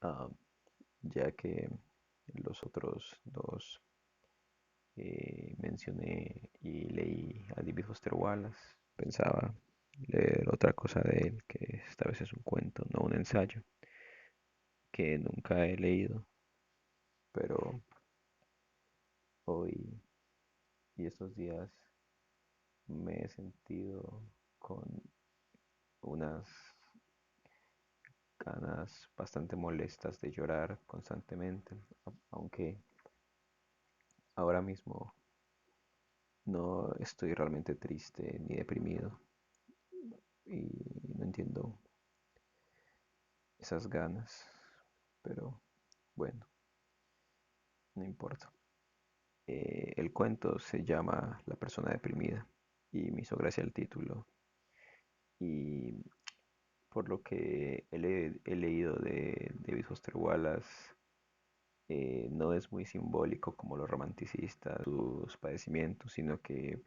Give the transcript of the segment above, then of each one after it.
ah, ya que los otros dos mencioné y leí a David Foster Wallace. Pensaba leer otra cosa de él, que esta vez es un cuento, no un ensayo, que nunca he leído, pero hoy y estos días me he sentido con unas ganas bastante molestas de llorar constantemente, aunque ahora mismo no estoy realmente triste ni deprimido y no entiendo esas ganas, pero bueno, no importa. El cuento se llama La persona deprimida y me hizo gracia el título y por lo que he leído de David Foster Wallace, no es muy simbólico como los romanticistas, sus padecimientos, sino que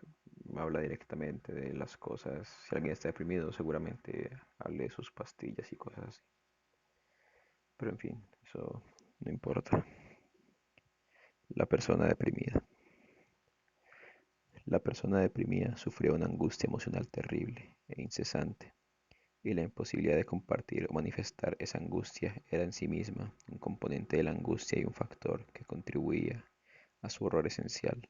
habla directamente de las cosas. Si alguien está deprimido, seguramente hable de sus pastillas y cosas así. Pero en fin, eso no importa. La persona deprimida. La persona deprimida sufría una angustia emocional terrible e incesante, y la imposibilidad de compartir o manifestar esa angustia era en sí misma un componente de la angustia y un factor que contribuía a su horror esencial.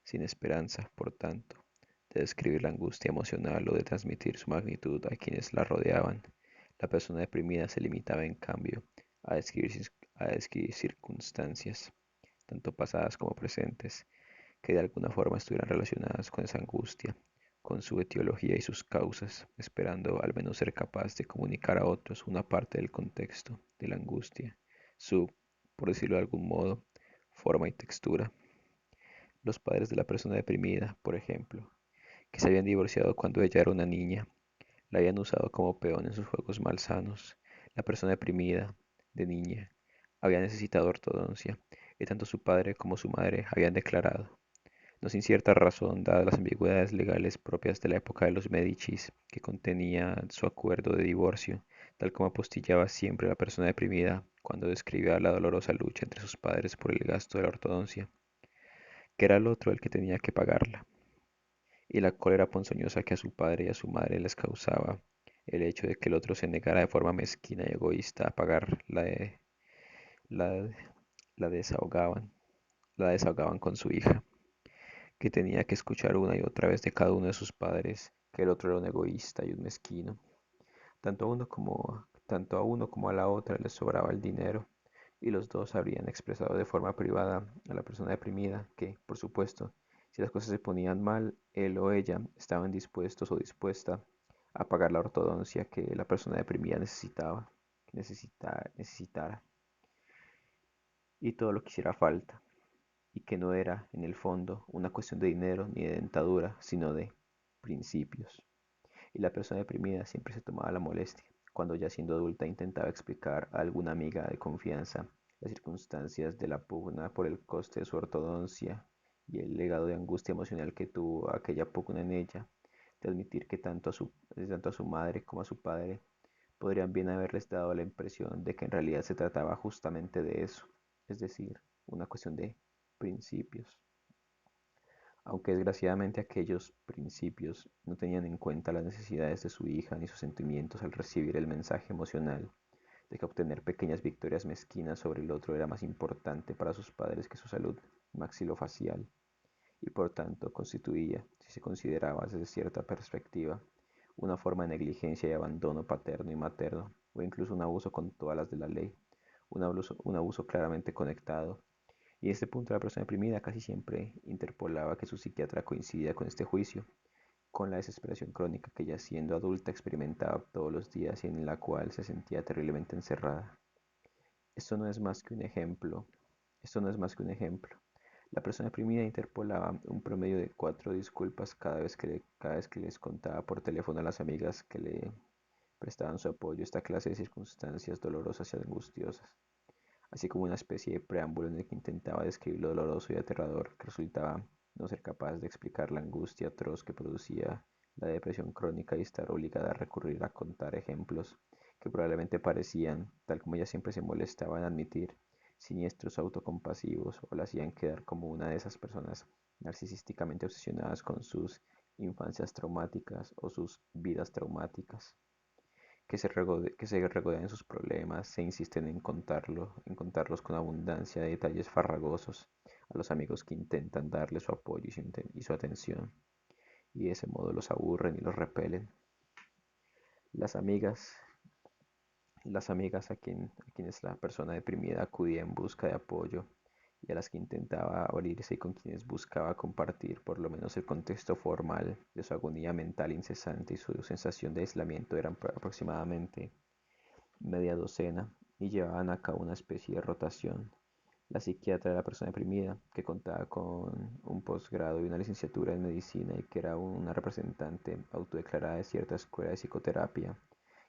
Sin esperanza, por tanto, de describir la angustia emocional o de transmitir su magnitud a quienes la rodeaban, la persona deprimida se limitaba en cambio a describir circunstancias, tanto pasadas como presentes, que de alguna forma estuvieran relacionadas con esa angustia, con su etiología y sus causas, esperando al menos ser capaz de comunicar a otros una parte del contexto de la angustia, su, por decirlo de algún modo, forma y textura. Los padres de la persona deprimida, por ejemplo, que se habían divorciado cuando ella era una niña, la habían usado como peón en sus juegos malsanos. La persona deprimida, de niña, había necesitado ortodoncia, y tanto su padre como su madre habían declarado, no sin cierta razón, dadas las ambigüedades legales propias de la época de los Medicis, que contenía su acuerdo de divorcio, tal como apostillaba siempre la persona deprimida cuando describía la dolorosa lucha entre sus padres por el gasto de la ortodoncia, que era el otro el que tenía que pagarla, y la cólera ponzoñosa que a su padre y a su madre les causaba el hecho de que el otro se negara de forma mezquina y egoísta a pagar la, la desahogaban, la desahogaban con su hija, que tenía que escuchar una y otra vez de cada uno de sus padres que el otro era un egoísta y un mezquino. Tanto a uno como a la otra les sobraba el dinero, y los dos habrían expresado de forma privada a la persona deprimida que, por supuesto, si las cosas se ponían mal, él o ella estaban dispuestos o dispuesta a pagar la ortodoncia que la persona deprimida necesitara, y todo lo que hiciera falta, y que no era, en el fondo, una cuestión de dinero ni de dentadura, sino de principios. Y la persona deprimida siempre se tomaba la molestia, cuando ya siendo adulta intentaba explicar a alguna amiga de confianza las circunstancias de la pugna por el coste de su ortodoncia y el legado de angustia emocional que tuvo aquella pugna en ella, de admitir que tanto a su madre como a su padre podrían bien haberles dado la impresión de que en realidad se trataba justamente de eso, es decir, una cuestión de principios, aunque desgraciadamente aquellos principios no tenían en cuenta las necesidades de su hija ni sus sentimientos al recibir el mensaje emocional de que obtener pequeñas victorias mezquinas sobre el otro era más importante para sus padres que su salud maxilofacial, y por tanto constituía, si se consideraba desde cierta perspectiva, una forma de negligencia y abandono paterno y materno, o incluso un abuso con todas las de la ley, un abuso claramente conectado. Y en este punto la persona deprimida casi siempre interpolaba que su psiquiatra coincidía con este juicio, con la desesperación crónica que ya siendo adulta experimentaba todos los días y en la cual se sentía terriblemente encerrada. Esto no es más que un ejemplo. Esto no es más que un ejemplo. La persona deprimida interpolaba un promedio de 4 disculpas cada vez que les contaba por teléfono a las amigas que le prestaban su apoyo esta clase de circunstancias dolorosas y angustiosas, así como una especie de preámbulo en el que intentaba describir lo doloroso y aterrador que resultaba no ser capaz de explicar la angustia atroz que producía la depresión crónica y estar obligada a recurrir a contar ejemplos que probablemente parecían, tal como ella siempre se molestaba en admitir, siniestros autocompasivos o la hacían quedar como una de esas personas narcisísticamente obsesionadas con sus infancias traumáticas o sus vidas traumáticas, que se regodean sus problemas, se insisten en contarlos con abundancia de detalles farragosos a los amigos que intentan darle su apoyo y su atención, y de ese modo los aburren y los repelen. Las amigas, las amigas a quienes la persona deprimida acudía en busca de apoyo y a las que intentaba abrirse y con quienes buscaba compartir por lo menos el contexto formal de su agonía mental incesante y su sensación de aislamiento eran aproximadamente media docena y llevaban a cabo una especie de rotación. La psiquiatra de la persona deprimida, que contaba con un posgrado y una licenciatura en medicina y que era una representante autodeclarada de cierta escuela de psicoterapia,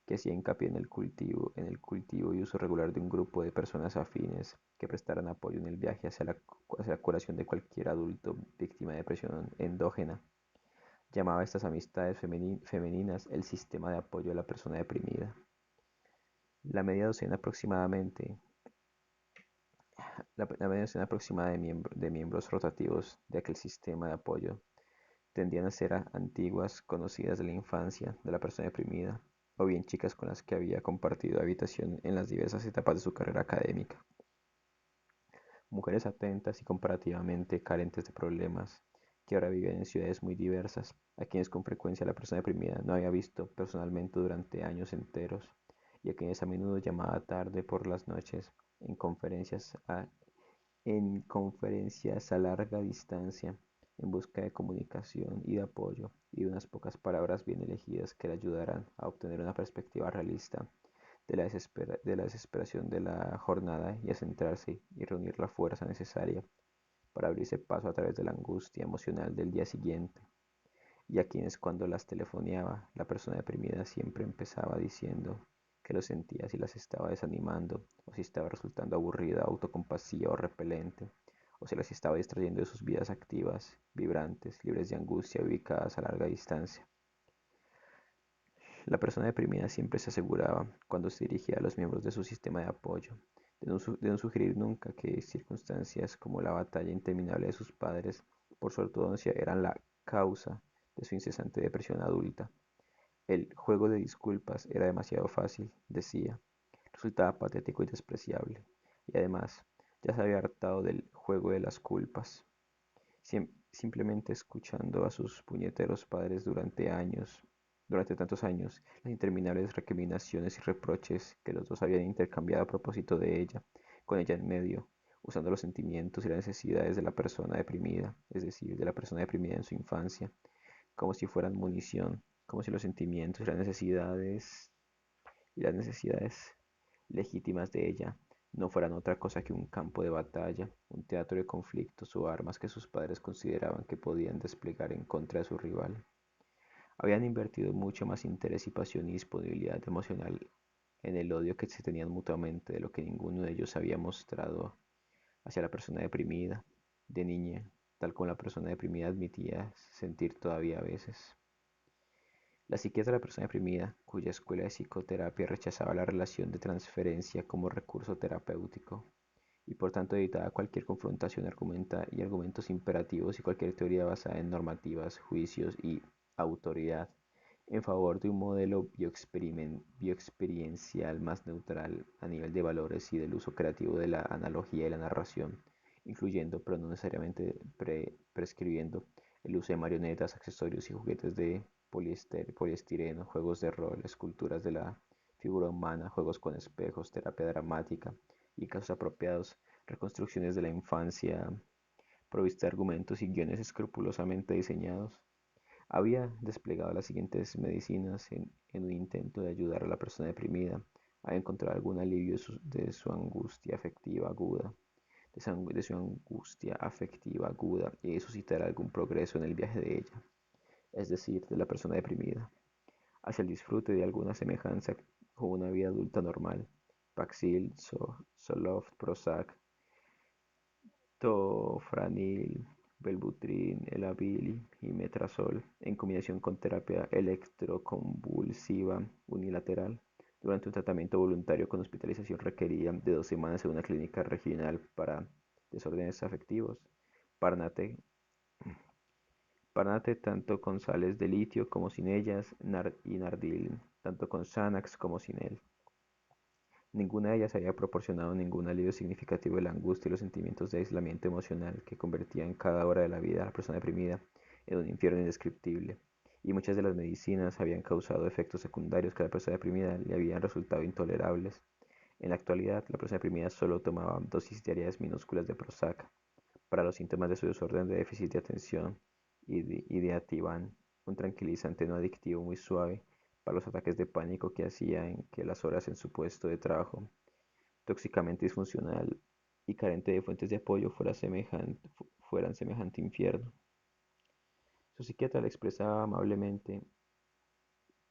que hacía hincapié en el cultivo y uso regular de un grupo de personas afines que prestaran apoyo en el viaje hacia la curación de cualquier adulto víctima de depresión endógena. Llamaba a estas amistades femeninas el sistema de apoyo de la persona deprimida. La media docena aproximadamente la media docena aproximada de miembros rotativos de aquel sistema de apoyo tendían a ser antiguas conocidas de la infancia de la persona deprimida, o bien chicas con las que había compartido habitación en las diversas etapas de su carrera académica. Mujeres atentas y comparativamente carentes de problemas, que ahora vivían en ciudades muy diversas, a quienes con frecuencia la persona deprimida no había visto personalmente durante años enteros, y a quienes a menudo llamaba tarde por las noches en conferencias a larga distancia, en busca de comunicación y de apoyo, y de unas pocas palabras bien elegidas que le ayudaran a obtener una perspectiva realista de la desesperación de la jornada y a centrarse y reunir la fuerza necesaria para abrirse paso a través de la angustia emocional del día siguiente, y a quienes cuando las telefoneaba la persona deprimida siempre empezaba diciendo que lo sentía si las estaba desanimando, o si estaba resultando aburrida, autocompasiva o repelente, o si las estaba distrayendo de sus vidas activas, vibrantes, libres de angustia, ubicadas a larga distancia. La persona deprimida siempre se aseguraba, cuando se dirigía a los miembros de su sistema de apoyo, de no sugerir nunca que circunstancias como la batalla interminable de sus padres por su ortodoncia eran la causa de su incesante depresión adulta. El juego de disculpas era demasiado fácil, decía, resultaba patético y despreciable, y además ya se había hartado del juego de las culpas. Simplemente escuchando a sus puñeteros padres durante tantos años, las interminables recriminaciones y reproches que los dos habían intercambiado a propósito de ella, con ella en medio, usando los sentimientos y las necesidades de la persona deprimida, es decir, de la persona deprimida en su infancia, como si fueran munición, como si los sentimientos y las necesidades legítimas de ella no fueran otra cosa que un campo de batalla, un teatro de conflictos o armas que sus padres consideraban que podían desplegar en contra de su rival. Habían invertido mucho más interés y pasión y disponibilidad emocional en el odio que se tenían mutuamente de lo que ninguno de ellos había mostrado hacia la persona deprimida, de niña, tal como la persona deprimida admitía sentir todavía a veces. La psiquiatra de la persona deprimida, cuya escuela de psicoterapia rechazaba la relación de transferencia como recurso terapéutico y por tanto evitaba cualquier confrontación y argumentos imperativos y cualquier teoría basada en normativas, juicios y autoridad, en favor de un modelo bioexperiencial más neutral a nivel de valores y del uso creativo de la analogía y la narración, incluyendo, pero no necesariamente prescribiendo, el uso de marionetas, accesorios y juguetes de poliestireno, juegos de rol, esculturas de la figura humana, juegos con espejos, terapia dramática y casos apropiados, reconstrucciones de la infancia provista de argumentos y guiones escrupulosamente diseñados. Había desplegado las siguientes medicinas en un intento de ayudar a la persona deprimida a encontrar algún alivio de su angustia afectiva aguda, de su angustia afectiva aguda y suscitar algún progreso en el viaje de ella, es decir, de la persona deprimida, hacia el disfrute de alguna semejanza con una vida adulta normal. Paxil, Zoloft, Prozac, Tofranil, Wellbutrin, Elavil y Metrazol, en combinación con terapia electroconvulsiva unilateral, Durante un tratamiento voluntario con hospitalización requerida de 2 semanas en una clínica regional para desórdenes afectivos, Parnate, Parnate tanto con sales de litio como sin ellas, y Nardil tanto con Xanax como sin él. Ninguna de ellas había proporcionado ningún alivio significativo de la angustia y los sentimientos de aislamiento emocional que convertían cada hora de la vida a la persona deprimida en un infierno indescriptible, y muchas de las medicinas habían causado efectos secundarios que a la persona deprimida le habían resultado intolerables. En la actualidad, la persona deprimida solo tomaba dosis diarias minúsculas de Prozac para los síntomas de su desorden de déficit de atención y de Ativan, un tranquilizante no adictivo muy suave para los ataques de pánico que hacían que las horas en su puesto de trabajo, tóxicamente disfuncional y carente de fuentes de apoyo, fueran semejante infierno. Su psiquiatra le expresaba amablemente,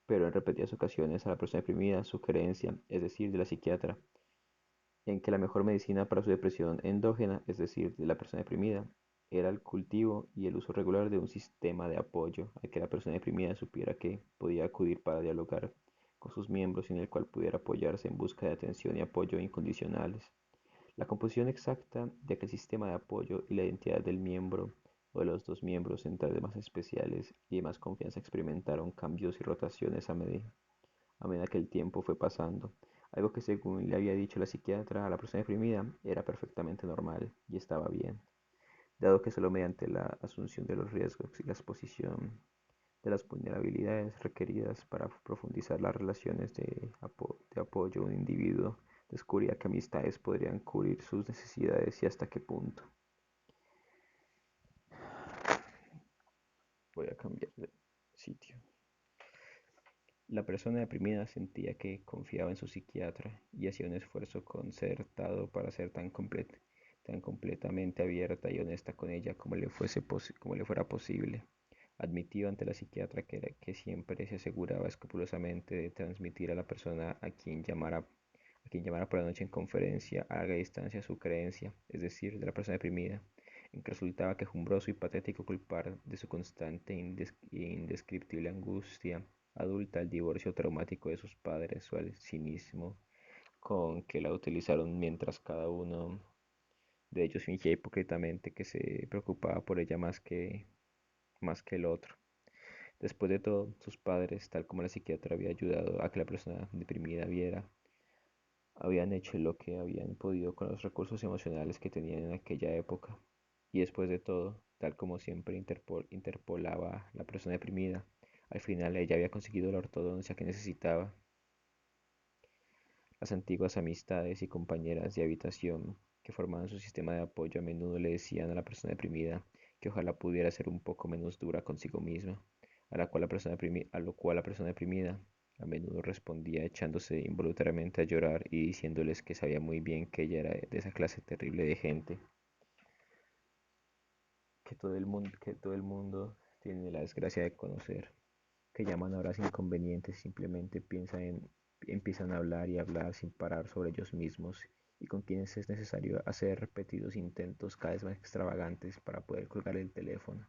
pero en repetidas ocasiones, a la persona deprimida su creencia, es decir, de la psiquiatra, en que la mejor medicina para su depresión endógena, es decir, de la persona deprimida, era el cultivo y el uso regular de un sistema de apoyo al que la persona deprimida supiera que podía acudir para dialogar con sus miembros y en el cual pudiera apoyarse en busca de atención y apoyo incondicionales. La composición exacta de aquel sistema de apoyo y la identidad del miembro o de los dos miembros centrales más especiales y de más confianza experimentaron cambios y rotaciones a medida que el tiempo fue pasando, algo que según le había dicho la psiquiatra a la persona deprimida era perfectamente normal y estaba bien, dado que solo mediante la asunción de los riesgos y la exposición de las vulnerabilidades requeridas para profundizar las relaciones de apoyo a un individuo descubría que amistades podrían cubrir sus necesidades y hasta qué punto. Voy a cambiar de sitio. La persona deprimida sentía que confiaba en su psiquiatra y hacía un esfuerzo concertado para ser tan completamente abierta y honesta con ella como le fuera posible. Admitió ante la psiquiatra que siempre se aseguraba escrupulosamente de transmitir a la persona a quien llamara por la noche en conferencia a larga distancia su creencia, es decir, de la persona deprimida, en que resultaba quejumbroso y patético culpar de su constante e indescriptible angustia adulta el divorcio traumático de sus padres o el cinismo con que la utilizaron mientras cada uno de ellos fingía hipócritamente que se preocupaba por ella más que el otro. Después de todo, sus padres, tal como la psiquiatra había ayudado a que la persona deprimida viera, habían hecho lo que habían podido con los recursos emocionales que tenían en aquella época. Y después de todo, tal como siempre interpolaba la persona deprimida, al final ella había conseguido la ortodoncia que necesitaba. Las antiguas amistades y compañeras de habitación que formaban su sistema de apoyo a menudo le decían a la persona deprimida que ojalá pudiera ser un poco menos dura consigo misma, a lo cual la persona deprimida a menudo respondía echándose involuntariamente a llorar y diciéndoles que sabía muy bien que ella era de esa clase terrible de gente que todo el mundo tiene la desgracia de conocer, que llaman a horas inconvenientes, simplemente empiezan a hablar y hablar sin parar sobre ellos mismos y con quienes es necesario hacer repetidos intentos cada vez más extravagantes para poder colgar el teléfono.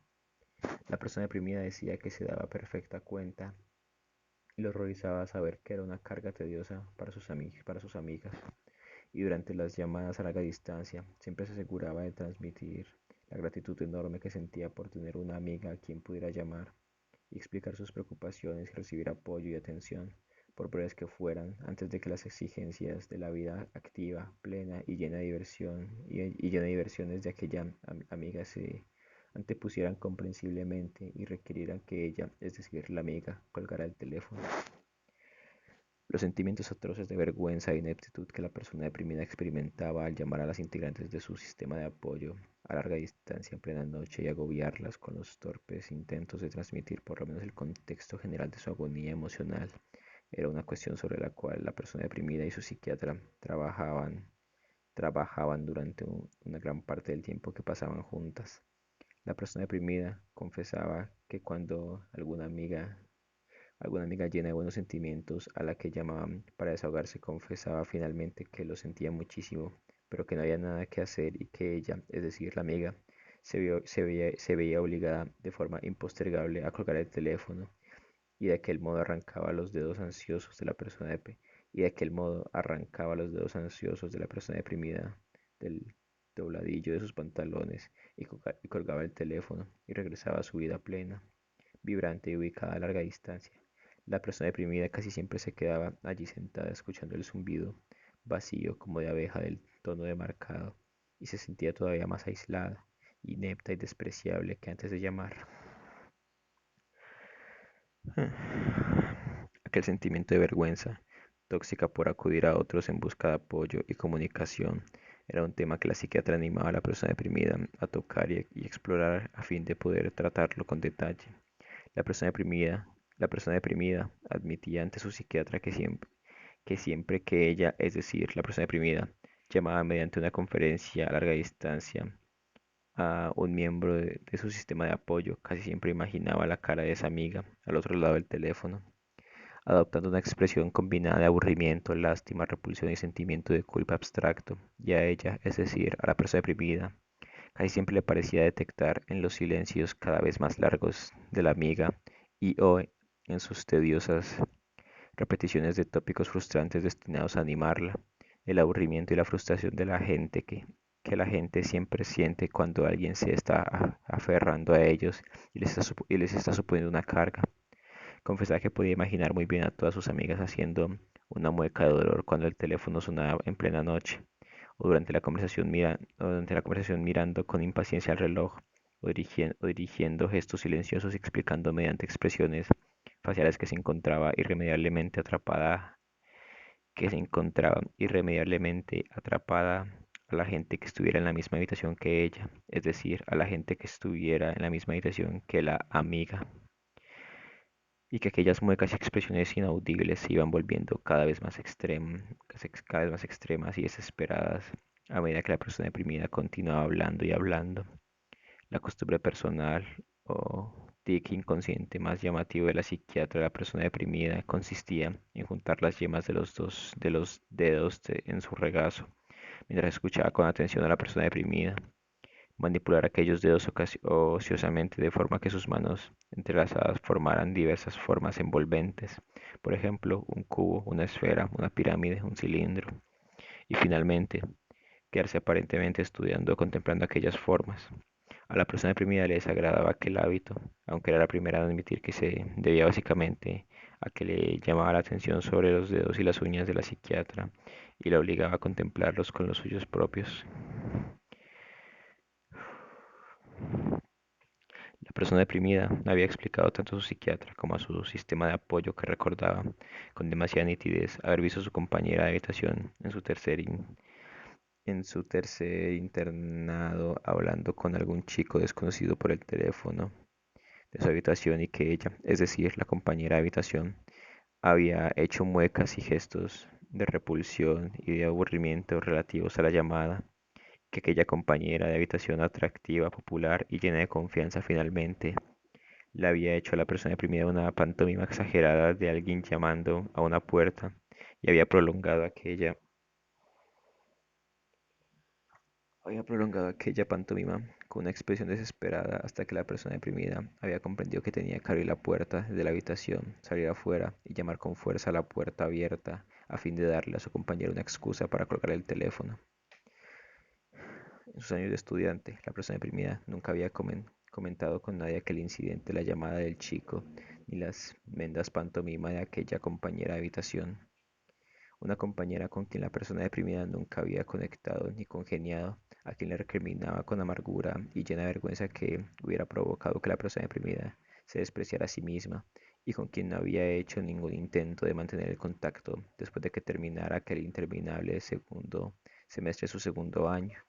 La persona deprimida decía que se daba perfecta cuenta y lo horrorizaba saber que era una carga tediosa para sus amigas, y durante las llamadas a larga distancia siempre se aseguraba de transmitir la gratitud enorme que sentía por tener una amiga a quien pudiera llamar y explicar sus preocupaciones y recibir apoyo y atención, por breves que fueran, antes de que las exigencias de la vida activa, plena y llena de diversiones de aquella amiga se antepusieran comprensiblemente y requirieran que ella, es decir, la amiga, colgara el teléfono. Los sentimientos atroces de vergüenza e ineptitud que la persona deprimida experimentaba al llamar a las integrantes de su sistema de apoyo a larga distancia en plena noche y agobiarlas con los torpes intentos de transmitir por lo menos el contexto general de su agonía emocional era una cuestión sobre la cual la persona deprimida y su psiquiatra trabajaban durante una gran parte del tiempo que pasaban juntas. La persona deprimida confesaba que cuando alguna amiga llena de buenos sentimientos a la que llamaban para desahogarse confesaba finalmente que lo sentía muchísimo, pero que no había nada que hacer y que ella, es decir, la amiga, se veía obligada de forma impostergable a colgar el teléfono y de aquel modo arrancaba los dedos ansiosos de la persona y de aquel modo arrancaba los dedos ansiosos de la persona deprimida del dobladillo de sus pantalones y colgaba el teléfono y regresaba a su vida plena, vibrante y ubicada a larga distancia. La persona deprimida casi siempre se quedaba allí sentada escuchando el zumbido vacío como de abeja del tono demarcado y se sentía todavía más aislada, inepta y despreciable que antes de llamar. Aquel sentimiento de vergüenza, tóxica por acudir a otros en busca de apoyo y comunicación, era un tema que la psiquiatra animaba a la persona deprimida a tocar y explorar a fin de poder tratarlo con detalle. La persona deprimida, la persona deprimida admitía ante su psiquiatra que siempre que ella, es decir, la persona deprimida, llamaba mediante una conferencia a larga distancia a un miembro de su sistema de apoyo, casi siempre imaginaba la cara de esa amiga al otro lado del teléfono, adoptando una expresión combinada de aburrimiento, lástima, repulsión y sentimiento de culpa abstracto, y a ella, es decir, a la persona deprimida, casi siempre le parecía detectar en los silencios cada vez más largos de la amiga y o en sus tediosas repeticiones de tópicos frustrantes destinados a animarla, el aburrimiento y la frustración de la gente que la gente siempre siente cuando alguien se está aferrando a ellos y les está suponiendo una carga. Confesaba que podía imaginar muy bien a todas sus amigas haciendo una mueca de dolor cuando el teléfono sonaba en plena noche, o durante la conversación mirando con impaciencia al reloj, o dirigiendo gestos silenciosos y explicando mediante expresiones faciales que se encontraba irremediablemente atrapada a la gente que estuviera en la misma habitación que ella, es decir, a la gente que estuviera en la misma habitación que la amiga, y que aquellas muecas y expresiones inaudibles se iban volviendo cada vez más extremas y desesperadas a medida que la persona deprimida continuaba hablando y hablando. La costumbre personal o tic inconsciente más llamativo de la psiquiatra de la persona deprimida consistía en juntar las yemas de los dedos en su regazo mientras escuchaba con atención a la persona deprimida, manipular aquellos dedos ociosamente de forma que sus manos entrelazadas formaran diversas formas envolventes, por ejemplo, un cubo, una esfera, una pirámide, un cilindro, y finalmente quedarse aparentemente estudiando o contemplando aquellas formas. A la persona deprimida le desagradaba aquel hábito, aunque era la primera en admitir que se debía básicamente a que le llamaba la atención sobre los dedos y las uñas de la psiquiatra y la obligaba a contemplarlos con los suyos propios. La persona deprimida había explicado tanto a su psiquiatra como a su sistema de apoyo que recordaba con demasiada nitidez haber visto a su compañera de habitación en su tercer internado hablando con algún chico desconocido por el teléfono de su habitación y que ella, es decir, la compañera de habitación, había hecho muecas y gestos de repulsión y de aburrimiento relativos a la llamada, que aquella compañera de habitación atractiva, popular y llena de confianza finalmente le había hecho a la persona deprimida una pantomima exagerada de alguien llamando a una puerta y había prolongado aquella pantomima con una expresión desesperada hasta que la persona deprimida había comprendido que tenía que abrir la puerta de la habitación, salir afuera y llamar con fuerza a la puerta abierta a fin de darle a su compañero una excusa para colgar el teléfono. En sus años de estudiante, la persona deprimida nunca había comentado con nadie aquel incidente, la llamada del chico, ni las mendas pantomima de aquella compañera de habitación. Una compañera con quien la persona deprimida nunca había conectado ni congeniado, a quien le recriminaba con amargura y llena de vergüenza que hubiera provocado que la persona deprimida se despreciara a sí misma, y con quien no había hecho ningún intento de mantener el contacto después de que terminara aquel interminable segundo semestre de su segundo año.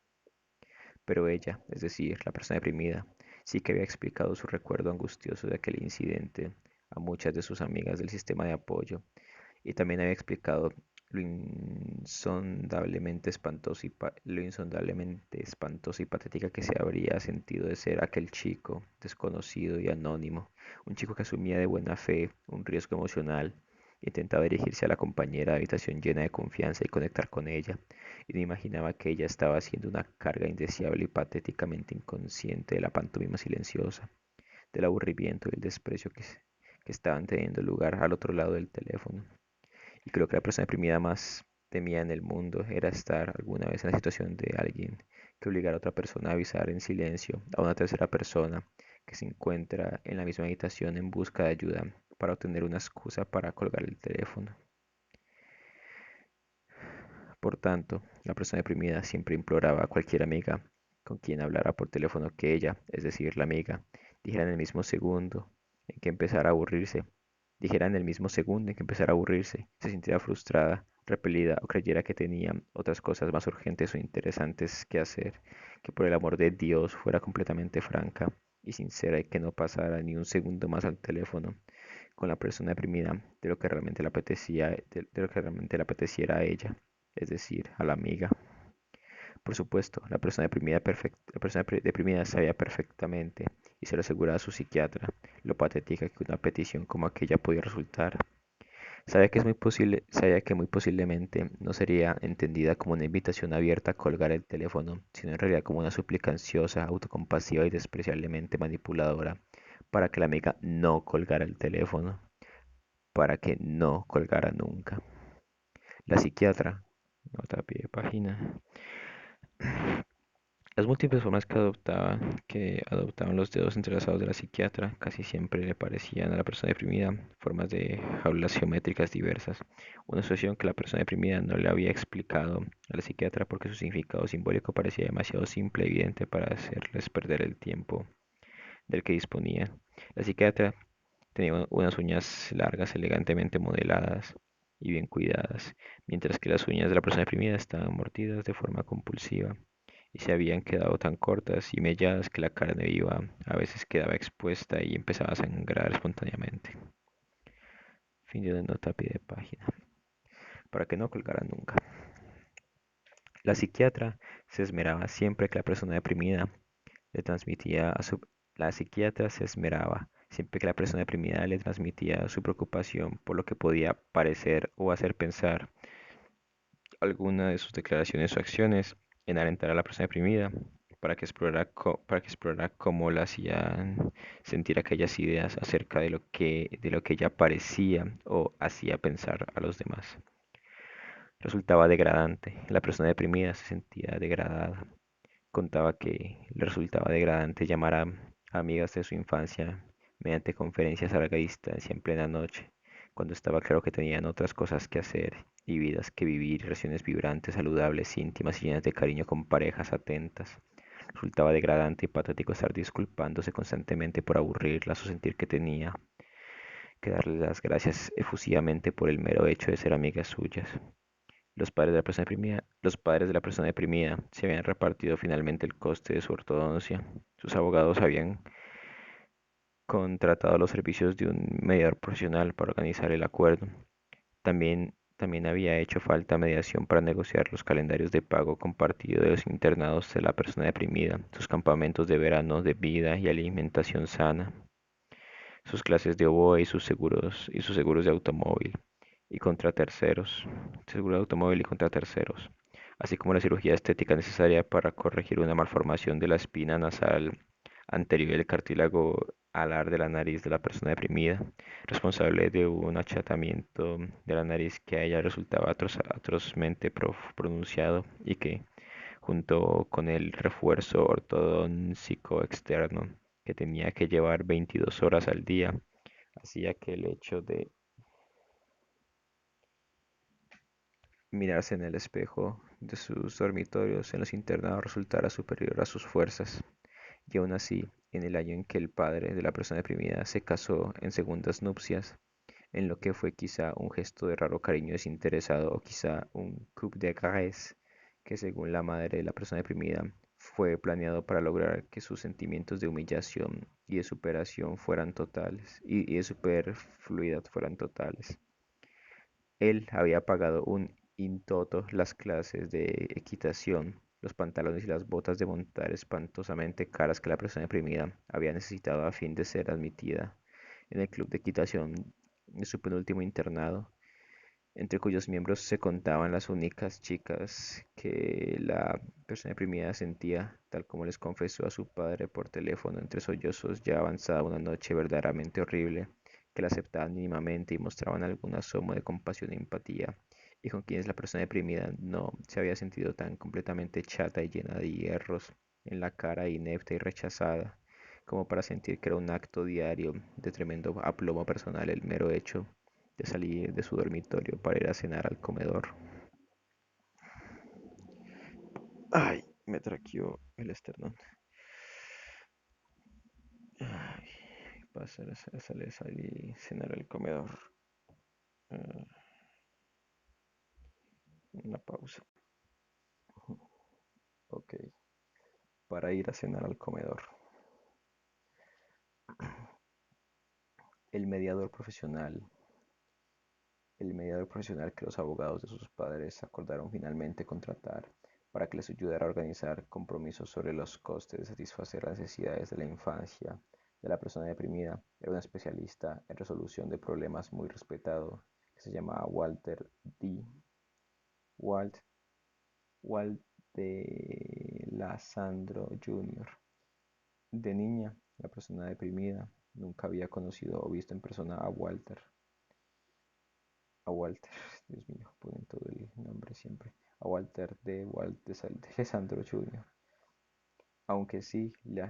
Pero ella, es decir, la persona deprimida, sí que había explicado su recuerdo angustioso de aquel incidente a muchas de sus amigas del sistema de apoyo, y también había explicado lo insondablemente espantosa y patética que se habría sentido de ser aquel chico desconocido y anónimo, un chico que asumía de buena fe un riesgo emocional, intentaba dirigirse a la compañera de habitación llena de confianza y conectar con ella, y no imaginaba que ella estaba haciendo una carga indeseable y patéticamente inconsciente de la pantomima silenciosa, del aburrimiento y el desprecio que estaban teniendo lugar al otro lado del teléfono, y que lo que la persona deprimida más temía en el mundo era estar alguna vez en la situación de alguien que obligara a otra persona a avisar en silencio a una tercera persona que se encuentra en la misma habitación en busca de ayuda para obtener una excusa para colgar el teléfono. Por tanto, la persona deprimida siempre imploraba a cualquier amiga con quien hablara por teléfono que ella, es decir, la amiga, dijera en el mismo segundo en que empezara a aburrirse, dijera en el mismo segundo en que empezara a aburrirse, se sintiera frustrada, repelida o creyera que tenía otras cosas más urgentes o interesantes que hacer, que por el amor de Dios fuera completamente franca y sincera y que no pasara ni un segundo más al teléfono con la persona deprimida de lo que realmente le apetecía, de lo que realmente le apeteciera a ella, es decir, a la amiga. Por supuesto, la persona deprimida sabía perfectamente y se lo aseguraba a su psiquiatra lo patética que una petición como aquella podía resultar. Sabía que muy posiblemente no sería entendida como una invitación abierta a colgar el teléfono, sino en realidad como una súplica ansiosa, autocompasiva y despreciablemente manipuladora para que la amiga no colgara el teléfono, para que no colgara nunca. La psiquiatra, nota a pie de página. Las múltiples formas que adoptaban los dedos entrelazados de la psiquiatra casi siempre le parecían a la persona deprimida formas de jaulas geométricas diversas, una asociación que la persona deprimida no le había explicado a la psiquiatra porque su significado simbólico parecía demasiado simple y evidente para hacerles perder el tiempo del que disponía. La psiquiatra tenía unas uñas largas elegantemente modeladas y bien cuidadas, mientras que las uñas de la persona deprimida estaban mordidas de forma compulsiva y se habían quedado tan cortas y melladas que la carne viva a veces quedaba expuesta y empezaba a sangrar espontáneamente. Fin de una nota a pie de página. Para que no colgara nunca. La psiquiatra se esmeraba siempre que la persona deprimida le transmitía a su... La psiquiatra se esmeraba siempre que la persona deprimida le transmitía su preocupación por lo que podía parecer o hacer pensar alguna de sus declaraciones o acciones en alentar a la persona deprimida para que explorara cómo la hacían sentir aquellas ideas acerca de lo que ella parecía o hacía pensar a los demás. Resultaba degradante. La persona deprimida se sentía degradada. Contaba que le resultaba degradante llamar a amigas de su infancia mediante conferencias a larga distancia en plena noche, cuando estaba claro que tenían otras cosas que hacer y vidas que vivir, relaciones vibrantes, saludables, íntimas y llenas de cariño con parejas atentas. Resultaba degradante y patético estar disculpándose constantemente por aburrirlas o sentir que tenía que darle las gracias efusivamente por el mero hecho de ser amigas suyas. Los padres de la persona deprimida se habían repartido finalmente el coste de su ortodoncia. Sus abogados habían contratado los servicios de un mediador profesional para organizar el acuerdo. También había hecho falta mediación para negociar los calendarios de pago compartido de los internados de la persona deprimida, sus campamentos de verano de vida y alimentación sana, sus clases de oboe y sus seguros de automóvil y contra terceros, seguro de automóvil y contra terceros, así como la cirugía estética necesaria para corregir una malformación de la espina nasal anterior y el cartílago alar de la nariz de la persona deprimida, responsable de un achatamiento de la nariz que a ella resultaba atrozmente pronunciado y que, junto con el refuerzo ortodóntico externo que tenía que llevar 22 horas al día, hacía que el hecho de mirarse en el espejo de sus dormitorios en los internados resultara superior a sus fuerzas. Y aún así, en el año en que el padre de la persona deprimida se casó en segundas nupcias, en lo que fue quizá un gesto de raro cariño desinteresado o quizá un coup de grâce que según la madre de la persona deprimida fue planeado para lograr que sus sentimientos de humillación y de superación fueran totales y de superfluidad fueran totales. Él había pagado un in toto las clases de equitación, los pantalones y las botas de montar espantosamente caras que la persona deprimida había necesitado a fin de ser admitida en el club de equitación de su penúltimo internado, entre cuyos miembros se contaban las únicas chicas que la persona deprimida sentía, tal como les confesó a su padre por teléfono entre sollozos ya avanzada una noche verdaderamente horrible que la aceptaban mínimamente y mostraban algún asomo de compasión e empatía, y con quienes la persona deprimida no se había sentido tan completamente chata y llena de hierros en la cara, inepta y rechazada, como para sentir que era un acto diario de tremendo aplomo personal el mero hecho de salir de su dormitorio para ir a cenar al comedor. Ay, me traqueó el esternón. Ay, pasar a salir y cenar al comedor. Ah, una pausa. Ok, para ir a cenar al comedor. El mediador profesional. El mediador profesional que los abogados de sus padres acordaron finalmente contratar para que les ayudara a organizar compromisos sobre los costes de satisfacer las necesidades de la infancia de la persona deprimida, era un especialista en resolución de problemas muy respetado que se llamaba Walter D. Walt, Walt de Lasandro Jr. De niña, la persona deprimida nunca había conocido o visto en persona a Walter, Dios mío, ponen todo el nombre siempre, a Walter de Alessandro Jr., aunque sí le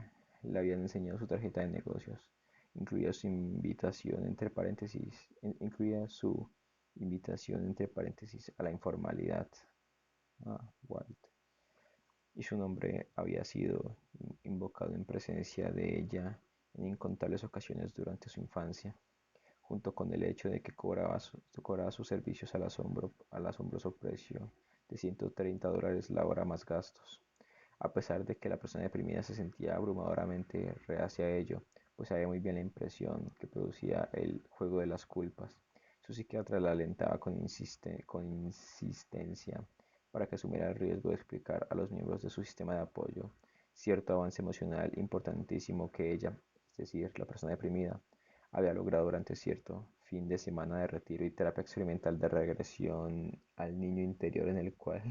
habían enseñado su tarjeta de negocios, incluía su invitación entre paréntesis, incluía su invitación entre paréntesis a la informalidad, a Walt, y su nombre había sido invocado en presencia de ella en incontables ocasiones durante su infancia, junto con el hecho de que cobraba sus servicios al asombroso precio de $130 la hora más gastos, a pesar de que la persona deprimida se sentía abrumadoramente reacia a ello, pues sabía muy bien la impresión que producía el juego de las culpas. Su psiquiatra la alentaba con insistencia para que asumiera el riesgo de explicar a los miembros de su sistema de apoyo cierto avance emocional importantísimo que ella, es decir, la persona deprimida, había logrado durante cierto fin de semana de retiro y terapia experimental de regresión al niño interior en el cual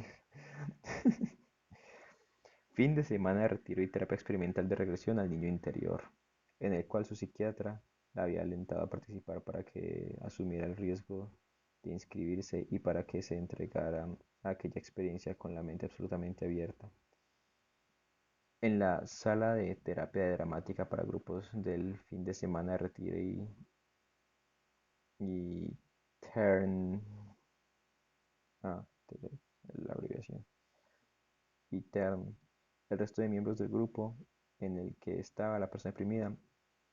fin de semana de retiro y terapia experimental de regresión al niño interior, en el cual su psiquiatra la había alentado a participar para que asumiera el riesgo de inscribirse y para que se entregara a aquella experiencia con la mente absolutamente abierta. En la sala de terapia dramática para grupos del fin de semana de retiro y Turn, ah, la abreviación, y Turn, el resto de miembros del grupo en el que estaba la persona deprimida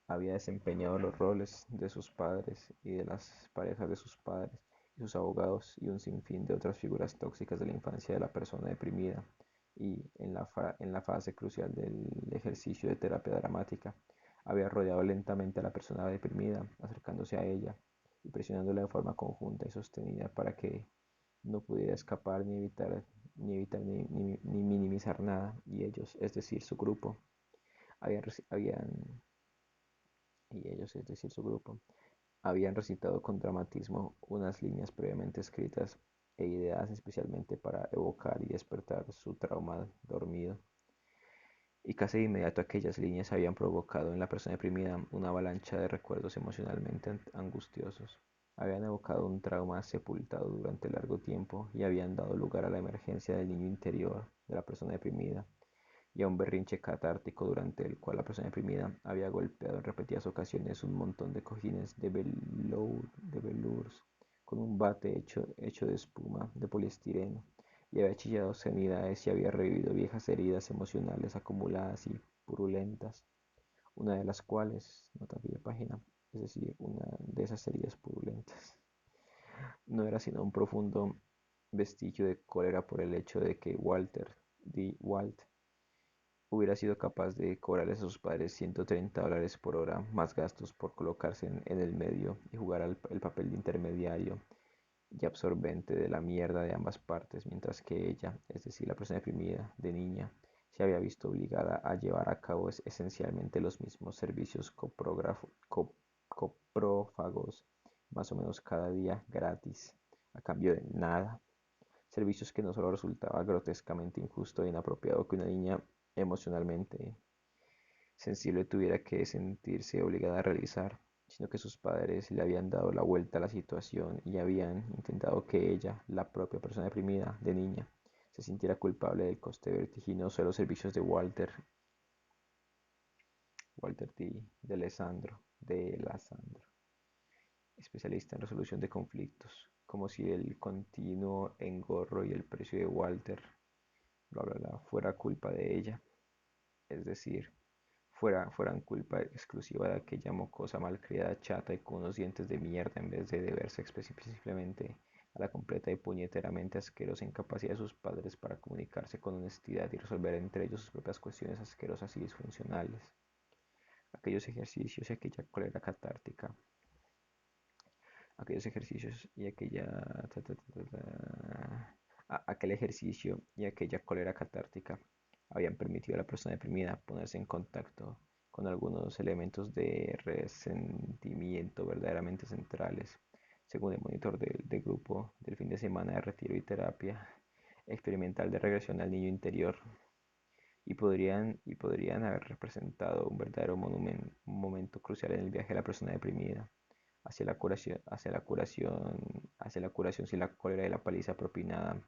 había desempeñado los roles de sus padres y de las parejas de sus padres y sus abogados y un sinfín de otras figuras tóxicas de la infancia de la persona deprimida y en la fase crucial del ejercicio de terapia dramática había rodeado lentamente a la persona deprimida, acercándose a ella y presionándola de forma conjunta y sostenida para que no pudiera escapar ni minimizar nada, y ellos, es decir, su grupo, habían, habían y ellos, es decir, su grupo, habían recitado con dramatismo unas líneas previamente escritas e ideadas especialmente para evocar y despertar su trauma dormido. Y casi de inmediato aquellas líneas habían provocado en la persona deprimida una avalancha de recuerdos emocionalmente angustiosos. Habían evocado un trauma sepultado durante largo tiempo y habían dado lugar a la emergencia del niño interior de la persona deprimida, y a un berrinche catártico durante el cual la persona deprimida había golpeado en repetidas ocasiones un montón de cojines de velours con un bate hecho de espuma de poliestireno, y había chillado sanidades y había revivido viejas heridas emocionales acumuladas y purulentas, una de las cuales, nota pie página, es decir, una de esas heridas purulentas, no era sino un profundo vestigio de cólera por el hecho de que Walt hubiera sido capaz de cobrarles a sus padres $130 por hora, más gastos por colocarse en el medio y jugar el papel de intermediario y absorbente de la mierda de ambas partes, mientras que ella, es decir, la persona deprimida de niña, se había visto obligada a llevar a cabo esencialmente los mismos servicios coprófagos, más o menos cada día gratis, a cambio de nada. Servicios que no solo resultaba grotescamente injusto e inapropiado que una niña emocionalmente sensible tuviera que sentirse obligada a realizar, sino que sus padres le habían dado la vuelta a la situación y habían intentado que ella, la propia persona deprimida de niña, se sintiera culpable del coste vertiginoso de los servicios de Walter de Alessandro, especialista en resolución de conflictos, como si el continuo engorro y el precio de Walter, bla, bla, bla, fuera culpa de ella, es decir, fueran culpa exclusiva de aquella mocosa malcriada chata y con unos dientes de mierda en vez de deberse específicamente a la completa y puñeteramente asquerosa incapacidad de sus padres para comunicarse con honestidad y resolver entre ellos sus propias cuestiones asquerosas y disfuncionales. Aquellos ejercicios y aquella cólera catártica, aquellos ejercicios y aquel ejercicio y aquella cólera catártica habían permitido a la persona deprimida ponerse en contacto con algunos elementos de resentimiento verdaderamente centrales, según el monitor del grupo del fin de semana de retiro y terapia experimental de regresión al niño interior, y podrían haber representado un verdadero momento crucial en el viaje de la persona deprimida hacia la curación si la cólera y la paliza propinada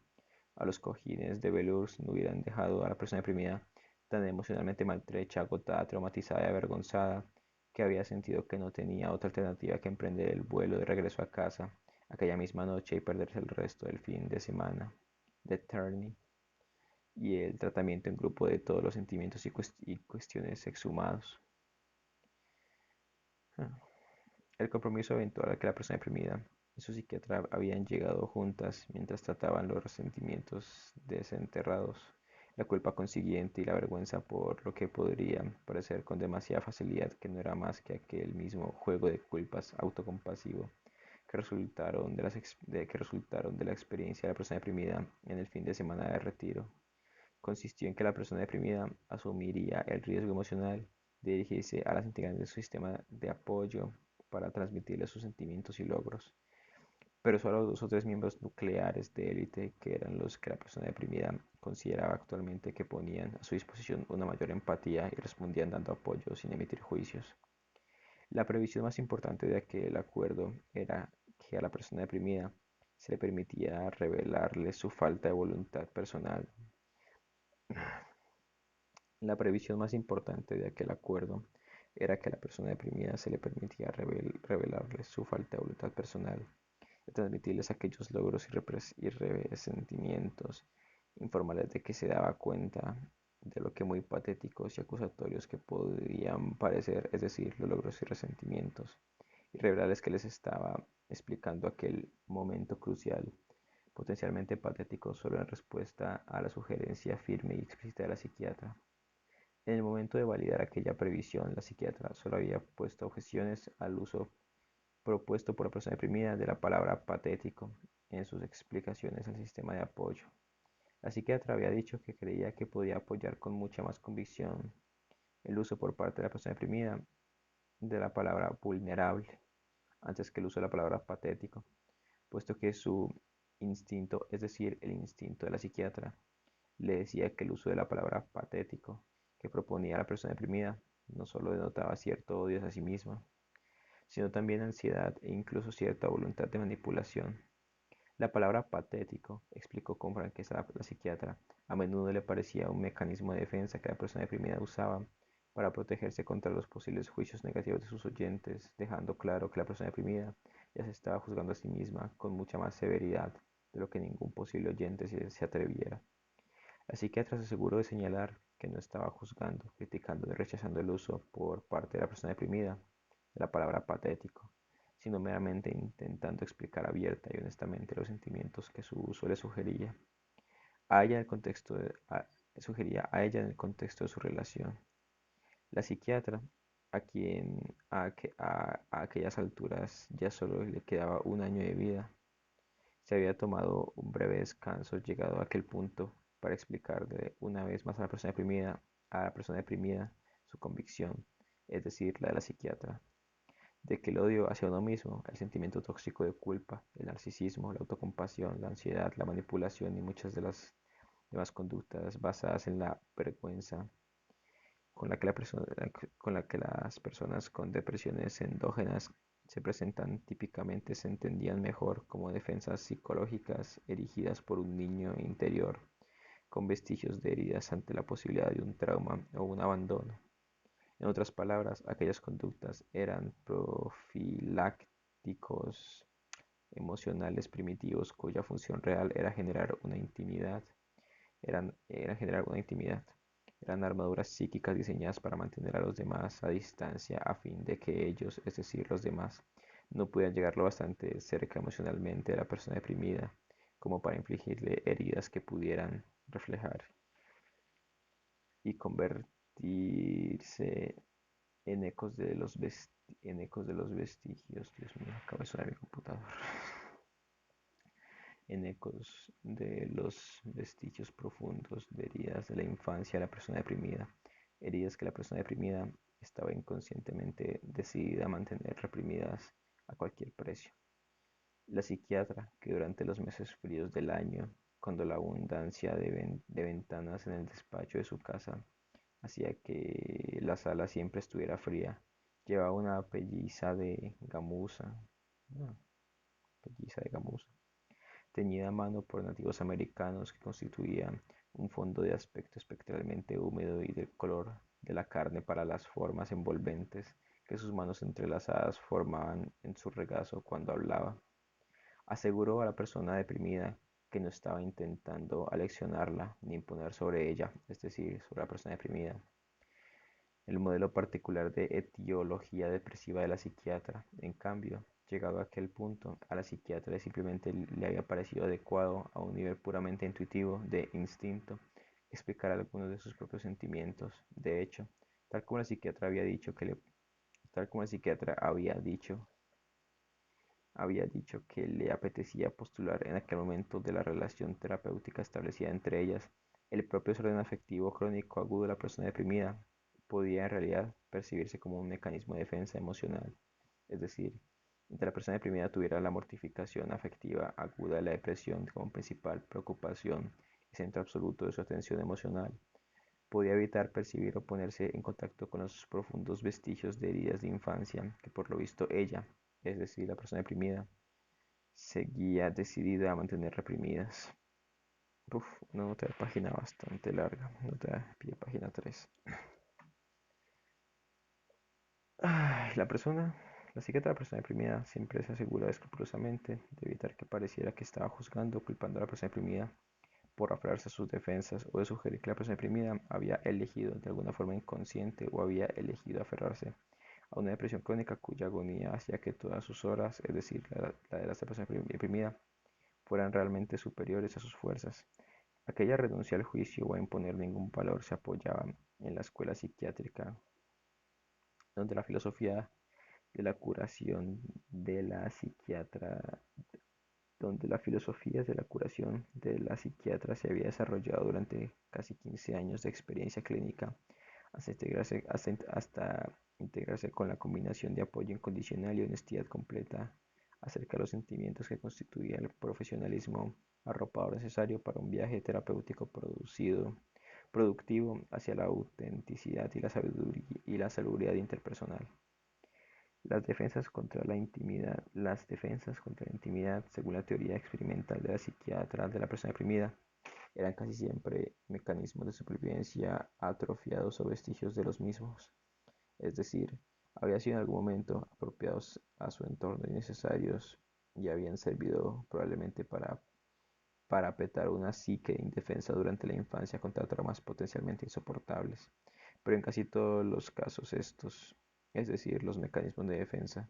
a los cojines de velours no hubieran dejado a la persona deprimida tan emocionalmente maltrecha, agotada, traumatizada y avergonzada, que había sentido que no tenía otra alternativa que emprender el vuelo de regreso a casa aquella misma noche y perderse el resto del fin de semana de Turney y el tratamiento en grupo de todos los sentimientos y cuestiones exhumados. El compromiso eventual al que la persona deprimida y su psiquiatra habían llegado juntas mientras trataban los resentimientos desenterrados, la culpa consiguiente y la vergüenza por lo que podría parecer con demasiada facilidad que no era más que aquel mismo juego de culpas autocompasivo que resultaron de la experiencia de la persona deprimida en el fin de semana de retiro. Consistió en que la persona deprimida asumiría el riesgo emocional de dirigirse a las integrantes de su sistema de apoyo para transmitirles sus sentimientos y logros, pero solo a los 2 o 3 miembros nucleares de élite, que eran los que la persona deprimida consideraba actualmente que ponían a su disposición una mayor empatía y respondían dando apoyo sin emitir juicios. La previsión más importante de aquel acuerdo era que a la persona deprimida se le permitía revelarle su falta de voluntad personal. La previsión más importante de aquel acuerdo era que a la persona deprimida se le permitía revelarle su falta de voluntad personal, de transmitirles aquellos logros y resentimientos informales de que se daba cuenta de lo que muy patéticos y acusatorios que podían parecer, es decir, los logros y resentimientos, y revelarles que les estaba explicando aquel momento crucial, potencialmente patético, solo en respuesta a la sugerencia firme y explícita de la psiquiatra. En el momento de validar aquella previsión, la psiquiatra solo había puesto objeciones al uso propuesto por la persona deprimida de la palabra patético en sus explicaciones al sistema de apoyo. La psiquiatra había dicho que creía que podía apoyar con mucha más convicción el uso por parte de la persona deprimida de la palabra vulnerable antes que el uso de la palabra patético, puesto que su instinto, es decir, el instinto de la psiquiatra, le decía que el uso de la palabra patético que proponía la persona deprimida no solo denotaba cierto odio hacia sí misma, sino también ansiedad e incluso cierta voluntad de manipulación. La palabra patético, explicó con franqueza la psiquiatra, a menudo le parecía un mecanismo de defensa que la persona deprimida usaba para protegerse contra los posibles juicios negativos de sus oyentes, dejando claro que la persona deprimida ya se estaba juzgando a sí misma con mucha más severidad de lo que ningún posible oyente se atreviera. La psiquiatra se aseguró de señalar que no estaba juzgando, criticando y rechazando el uso por parte de la persona deprimida de la palabra patético, sino meramente intentando explicar abierta y honestamente los sentimientos que su uso le sugería a ella en el contexto de su relación. La psiquiatra, a quien a aquellas alturas ya solo le quedaba un año de vida, se había tomado un breve descanso llegado a aquel punto para explicar de una vez más a la persona deprimida su convicción, es decir, la de la psiquiatra, de que el odio hacia uno mismo, el sentimiento tóxico de culpa, el narcisismo, la autocompasión, la ansiedad, la manipulación y muchas de las demás conductas basadas en la vergüenza con la que, con la que las personas con depresiones endógenas se presentan típicamente se entendían mejor como defensas psicológicas erigidas por un niño interior con vestigios de heridas ante la posibilidad de un trauma o un abandono. En otras palabras, aquellas conductas eran profilácticos emocionales primitivos cuya función real era generar una intimidad. Eran generar una intimidad. Eran armaduras psíquicas diseñadas para mantener a los demás a distancia a fin de que ellos, es decir, los demás, no pudieran llegar lo bastante cerca emocionalmente de la persona deprimida como para infligirle heridas que pudieran reflejar y convertirse en ecos de los vestigios. Dios mío, acaba de sonar mi computador. En ecos de los vestigios profundos de heridas de la infancia de la persona deprimida, heridas que la persona deprimida estaba inconscientemente decidida a mantener reprimidas a cualquier precio. La psiquiatra, que durante los meses fríos del año, cuando la abundancia de ventanas en el despacho de su casa hacía que la sala siempre estuviera fría, llevaba una no, pelliza de gamuza, teñida a mano por nativos americanos que constituían un fondo de aspecto espectralmente húmedo y del color de la carne para las formas envolventes que sus manos entrelazadas formaban en su regazo cuando hablaba. Aseguró a la persona deprimida que no estaba intentando aleccionarla ni imponer sobre ella, es decir, sobre la persona deprimida, el modelo particular de etiología depresiva de la psiquiatra. En cambio, llegado a aquel punto, a la psiquiatra simplemente le había parecido adecuado, a un nivel puramente intuitivo, de instinto, explicar algunos de sus propios sentimientos. De hecho, tal como la psiquiatra había dicho que le, tal como la psiquiatra había dicho que le apetecía postular en aquel momento de la relación terapéutica establecida entre ellas, el propio desorden afectivo crónico agudo de la persona deprimida podía en realidad percibirse como un mecanismo de defensa emocional. Es decir, mientras la persona deprimida tuviera la mortificación afectiva aguda de la depresión como principal preocupación y centro absoluto de su atención emocional, podía evitar percibir o ponerse en contacto con los profundos vestigios de heridas de infancia que por lo visto ella, es decir, la persona deprimida, seguía decidida a mantener reprimidas. Uf, una nota de página bastante larga, nota de pie, página 3. La persona, la psiquiatra de la persona deprimida siempre se asegura escrupulosamente de evitar que pareciera que estaba juzgando o culpando a la persona deprimida por aferrarse a sus defensas o de sugerir que la persona deprimida había elegido de alguna forma inconsciente o había elegido aferrarse a una depresión crónica cuya agonía hacía que todas sus horas, es decir, la de la persona deprimida, fueran realmente superiores a sus fuerzas. Aquella renuncia al juicio o a imponer ningún valor se apoyaba en la escuela psiquiátrica, donde la filosofía de la curación de la psiquiatra donde la filosofía de la curación de la psiquiatra se había desarrollado durante casi 15 años de experiencia clínica hasta integrarse con la combinación de apoyo incondicional y honestidad completa acerca de los sentimientos que constituía el profesionalismo arropador necesario para un viaje terapéutico productivo hacia la autenticidad y la salubridad interpersonal. Las defensas contra la intimidad, según la teoría experimental de la psiquiatra de la persona deprimida, eran casi siempre mecanismos de supervivencia atrofiados o vestigios de los mismos. Es decir, habían sido en algún momento apropiados a su entorno y necesarios y habían servido probablemente para parapetar una psique indefensa durante la infancia contra traumas potencialmente insoportables. Pero en casi todos los casos estos, es decir, los mecanismos de defensa,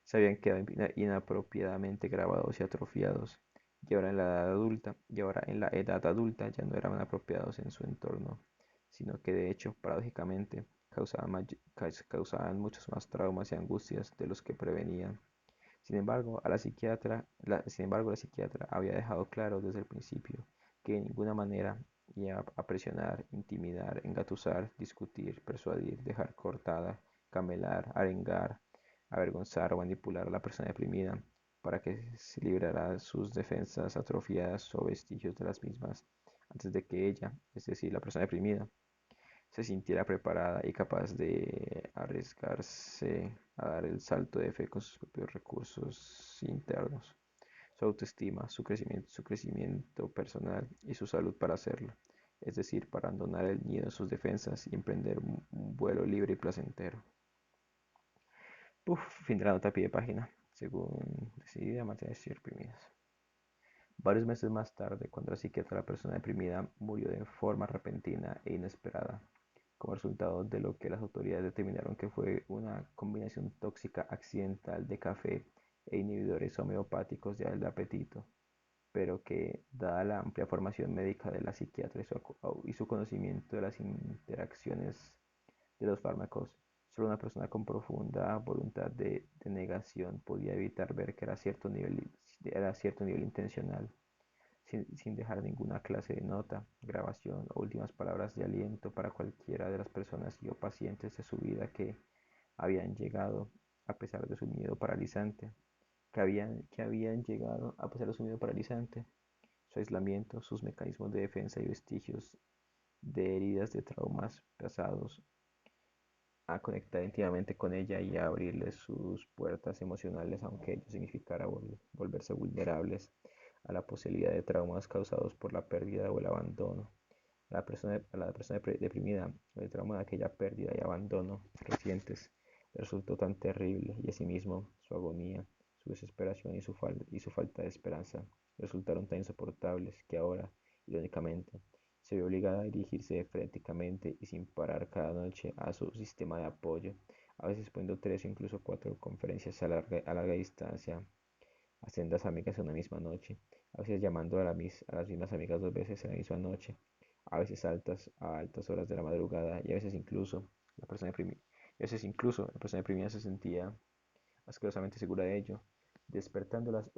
se habían quedado inapropiadamente grabados y atrofiados, y ahora en la edad adulta ya no eran apropiados en su entorno, sino que de hecho, paradójicamente, causaban muchos más traumas y angustias de los que prevenían. Sin embargo, la psiquiatra había dejado claro desde el principio que de ninguna manera iba a presionar, intimidar, engatusar, discutir, persuadir, dejar cortada, camelar, arengar, avergonzar o manipular a la persona deprimida para que se librara de sus defensas atrofiadas o vestigios de las mismas antes de que ella, es decir, la persona deprimida, se sintiera preparada y capaz de arriesgarse a dar el salto de fe con sus propios recursos internos, su autoestima, su crecimiento personal y su salud para hacerlo, es decir, para abandonar el nido en sus defensas y emprender un vuelo libre y placentero. Fin de la nota a pie de página, según decidida mantenerse reprimidas. Varios meses más tarde, cuando la psiquiatra de la persona deprimida murió de forma repentina e inesperada, como resultado de lo que las autoridades determinaron que fue una combinación tóxica accidental de café e inhibidores homeopáticos del apetito, pero que, dada la amplia formación médica de la psiquiatra y su conocimiento de las interacciones de los fármacos, solo una persona con profunda voluntad de negación podía evitar ver que era cierto nivel intencional, sin dejar ninguna clase de nota, grabación o últimas palabras de aliento para cualquiera de las personas y o pacientes de su vida que habían llegado a pesar de su miedo paralizante, que habían llegado a pesar de su miedo paralizante, su aislamiento, sus mecanismos de defensa y vestigios de heridas de traumas pasados, a conectar íntimamente con ella y a abrirle sus puertas emocionales, aunque ello significara volverse vulnerables a la posibilidad de traumas causados por la pérdida o el abandono. A la persona deprimida, el trauma de aquella pérdida y abandono recientes le resultó tan terrible, y asimismo su agonía, su desesperación y su falta de esperanza resultaron tan insoportables que ahora, irónicamente, se vio obligada a dirigirse frenéticamente y sin parar cada noche a su sistema de apoyo, a veces poniendo 3 o incluso 4 conferencias a larga distancia a sendas amigas en una misma noche, a veces llamando a las mismas amigas 2 veces en la misma noche, a altas horas de la madrugada, y a veces incluso la persona deprimida se sentía asquerosamente segura de ello, despertándolas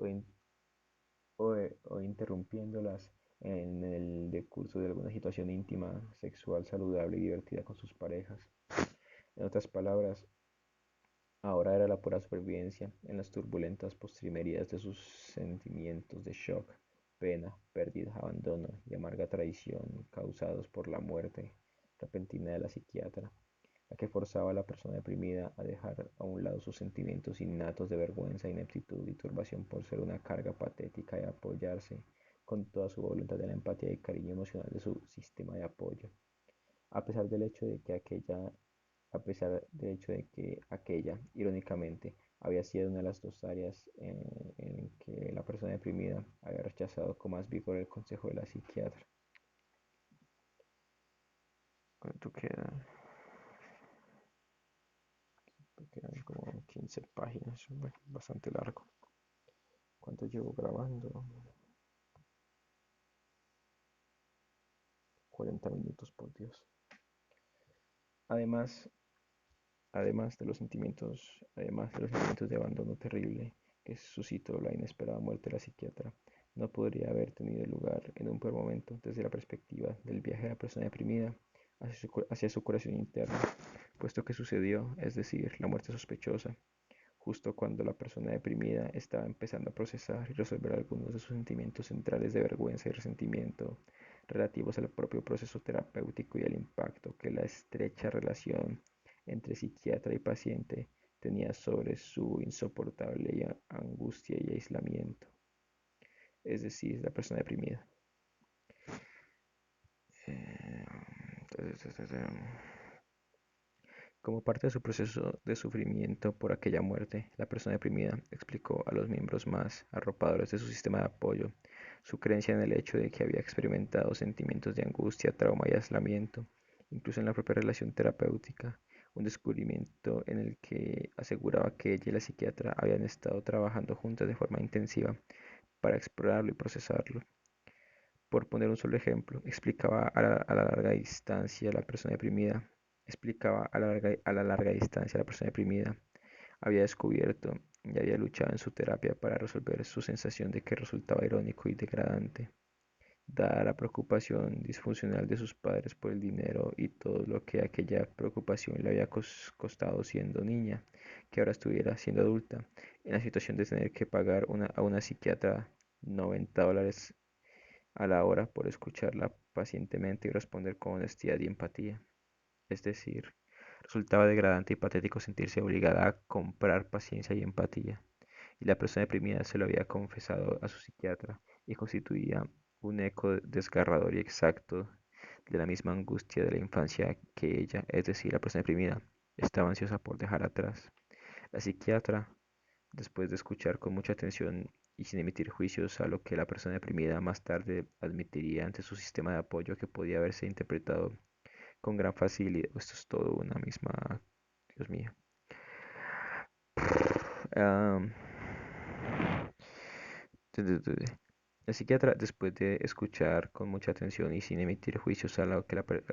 o interrumpiéndolas en el decurso de alguna situación íntima, sexual, saludable y divertida con sus parejas. En otras palabras, ahora era la pura supervivencia en las turbulentas postrimerías de sus sentimientos de shock, pena, pérdida, abandono y amarga traición causados por la muerte repentina de la psiquiatra, la que forzaba a la persona deprimida a dejar a un lado sus sentimientos innatos de vergüenza, ineptitud y turbación por ser una carga patética y apoyarse con toda su voluntad en la empatía y cariño emocional de su sistema de apoyo, a pesar del hecho de que aquella, irónicamente, había sido una de las 2 áreas en que la persona deprimida había rechazado con más vigor el consejo de la psiquiatra. ¿Cuánto queda? Quedan como 15 páginas, bueno, bastante largo. ¿Cuánto llevo grabando? 40 minutos, por Dios. Además, además de los sentimientos de abandono terrible que suscitó la inesperada muerte de la psiquiatra, no podría haber tenido lugar en un peor momento desde la perspectiva del viaje de la persona deprimida hacia su curación interna, puesto que sucedió, es decir, la muerte sospechosa, justo cuando la persona deprimida estaba empezando a procesar y resolver algunos de sus sentimientos centrales de vergüenza y resentimiento relativos al propio proceso terapéutico y al impacto que la estrecha relación entre psiquiatra y paciente tenía sobre su insoportable angustia y aislamiento, es decir, la persona deprimida. Como parte de su proceso de sufrimiento por aquella muerte, la persona deprimida explicó a los miembros más arropadores de su sistema de apoyo su creencia en el hecho de que había experimentado sentimientos de angustia, trauma y aislamiento, incluso en la propia relación terapéutica, un descubrimiento en el que aseguraba que ella y la psiquiatra habían estado trabajando juntas de forma intensiva para explorarlo y procesarlo. Por poner un solo ejemplo, a la larga distancia la persona deprimida, había descubierto y había luchado en su terapia para resolver su sensación de que resultaba irónico y degradante, dada la preocupación disfuncional de sus padres por el dinero y todo lo que aquella preocupación le había costado siendo niña, que ahora estuviera siendo adulta, en la situación de tener que pagar a una psiquiatra $90 a la hora por escucharla pacientemente y responder con honestidad y empatía. Es decir, resultaba degradante y patético sentirse obligada a comprar paciencia y empatía. Y la persona deprimida se lo había confesado a su psiquiatra y constituía un eco desgarrador y exacto de la misma angustia de la infancia que ella, es decir, la persona deprimida, estaba ansiosa por dejar atrás. La psiquiatra, después de escuchar con mucha atención y sin emitir juicios a lo que la persona deprimida más tarde admitiría ante su sistema de apoyo que podía haberse interpretado con gran facilidad. Esto es todo una misma... Dios mío. Am, El psiquiatra, después de escuchar con mucha atención y sin emitir juicios a lo que la persona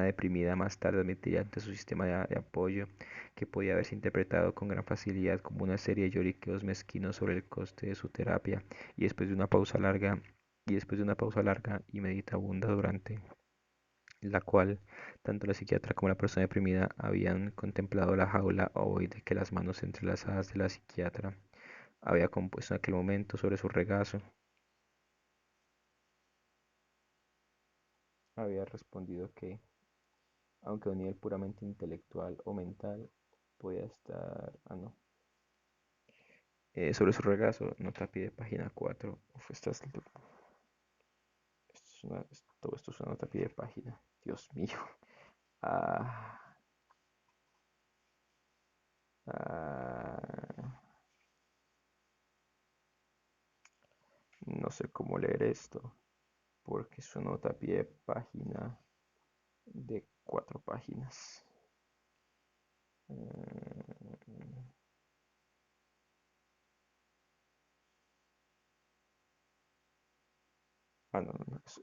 deprimida más tarde admitiría ante su sistema de apoyo, que podía haberse interpretado con gran facilidad como una serie de lloriqueos mezquinos sobre el coste de su terapia, y después de una pausa larga, y meditabunda durante la cual tanto la psiquiatra como la persona deprimida habían contemplado la jaula ovoide que las manos entrelazadas de la psiquiatra había compuesto en aquel momento sobre su regazo, había respondido que, aunque a un nivel puramente intelectual o mental, podía estar, sobre su regazo, nota a pie de página 4. Uf, todo esto es una nota a pie de página, Dios mío. Ah, ah, no sé cómo leer esto, porque es una nota a pie de página de 4 páginas. Mm, no,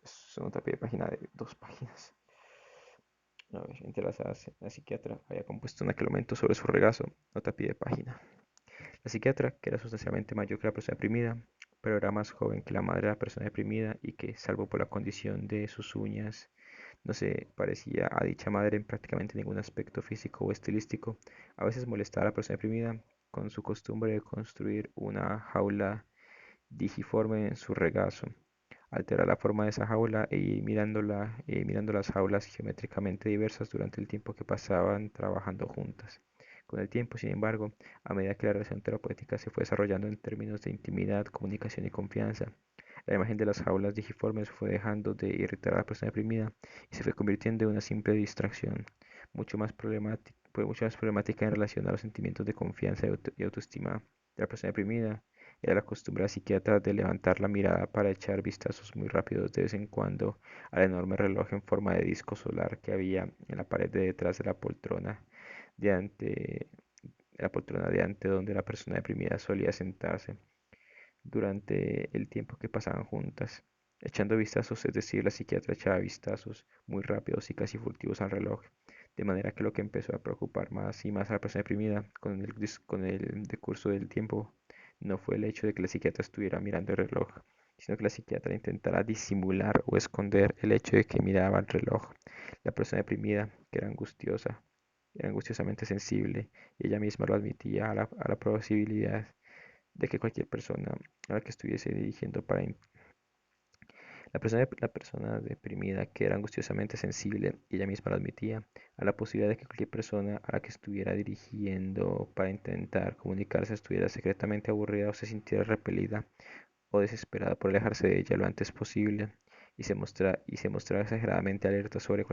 es una nota a pie de página de 2 páginas. A ver, entrelazada, la psiquiatra había compuesto en aquel momento sobre su regazo, nota a pie de página. La psiquiatra, que era sustancialmente mayor que la persona deprimida, pero era más joven que la madre de la persona deprimida y que, salvo por la condición de sus uñas, no se parecía a dicha madre en prácticamente ningún aspecto físico o estilístico, a veces molestaba a la persona deprimida con su costumbre de construir una jaula digiforme en su regazo, alterar la forma de esa jaula e ir mirando las jaulas geométricamente diversas durante el tiempo que pasaban trabajando juntas. Con el tiempo, sin embargo, a medida que la relación terapéutica se fue desarrollando en términos de intimidad, comunicación y confianza, la imagen de las jaulas digiformes fue dejando de irritar a la persona deprimida y se fue convirtiendo en una simple distracción, mucho más problemática en relación a los sentimientos de confianza y autoestima de la persona deprimida. Era la costumbre de la psiquiatra de levantar la mirada para echar vistazos muy rápidos de vez en cuando al enorme reloj en forma de disco solar que había en la pared de detrás de de ante, la poltrona de ante donde la persona deprimida solía sentarse durante el tiempo que pasaban juntas. Echando vistazos, es decir, la psiquiatra echaba vistazos muy rápidos y casi furtivos al reloj, de manera que lo que empezó a preocupar más y más a la persona deprimida con el decurso del tiempo no fue el hecho de que la psiquiatra estuviera mirando el reloj, sino que la psiquiatra intentara disimular o esconder el hecho de que miraba el reloj. La persona deprimida, que era angustiosamente sensible, y ella misma lo admitía a la posibilidad de que cualquier persona a la que estuviese dirigiendo la persona deprimida, que era angustiosamente sensible, y ella misma lo admitía, a la posibilidad de que cualquier persona a la que estuviera dirigiendo para intentar comunicarse estuviera secretamente aburrida o se sintiera repelida o desesperada por alejarse de ella lo antes posible y se mostraba exageradamente alerta sobre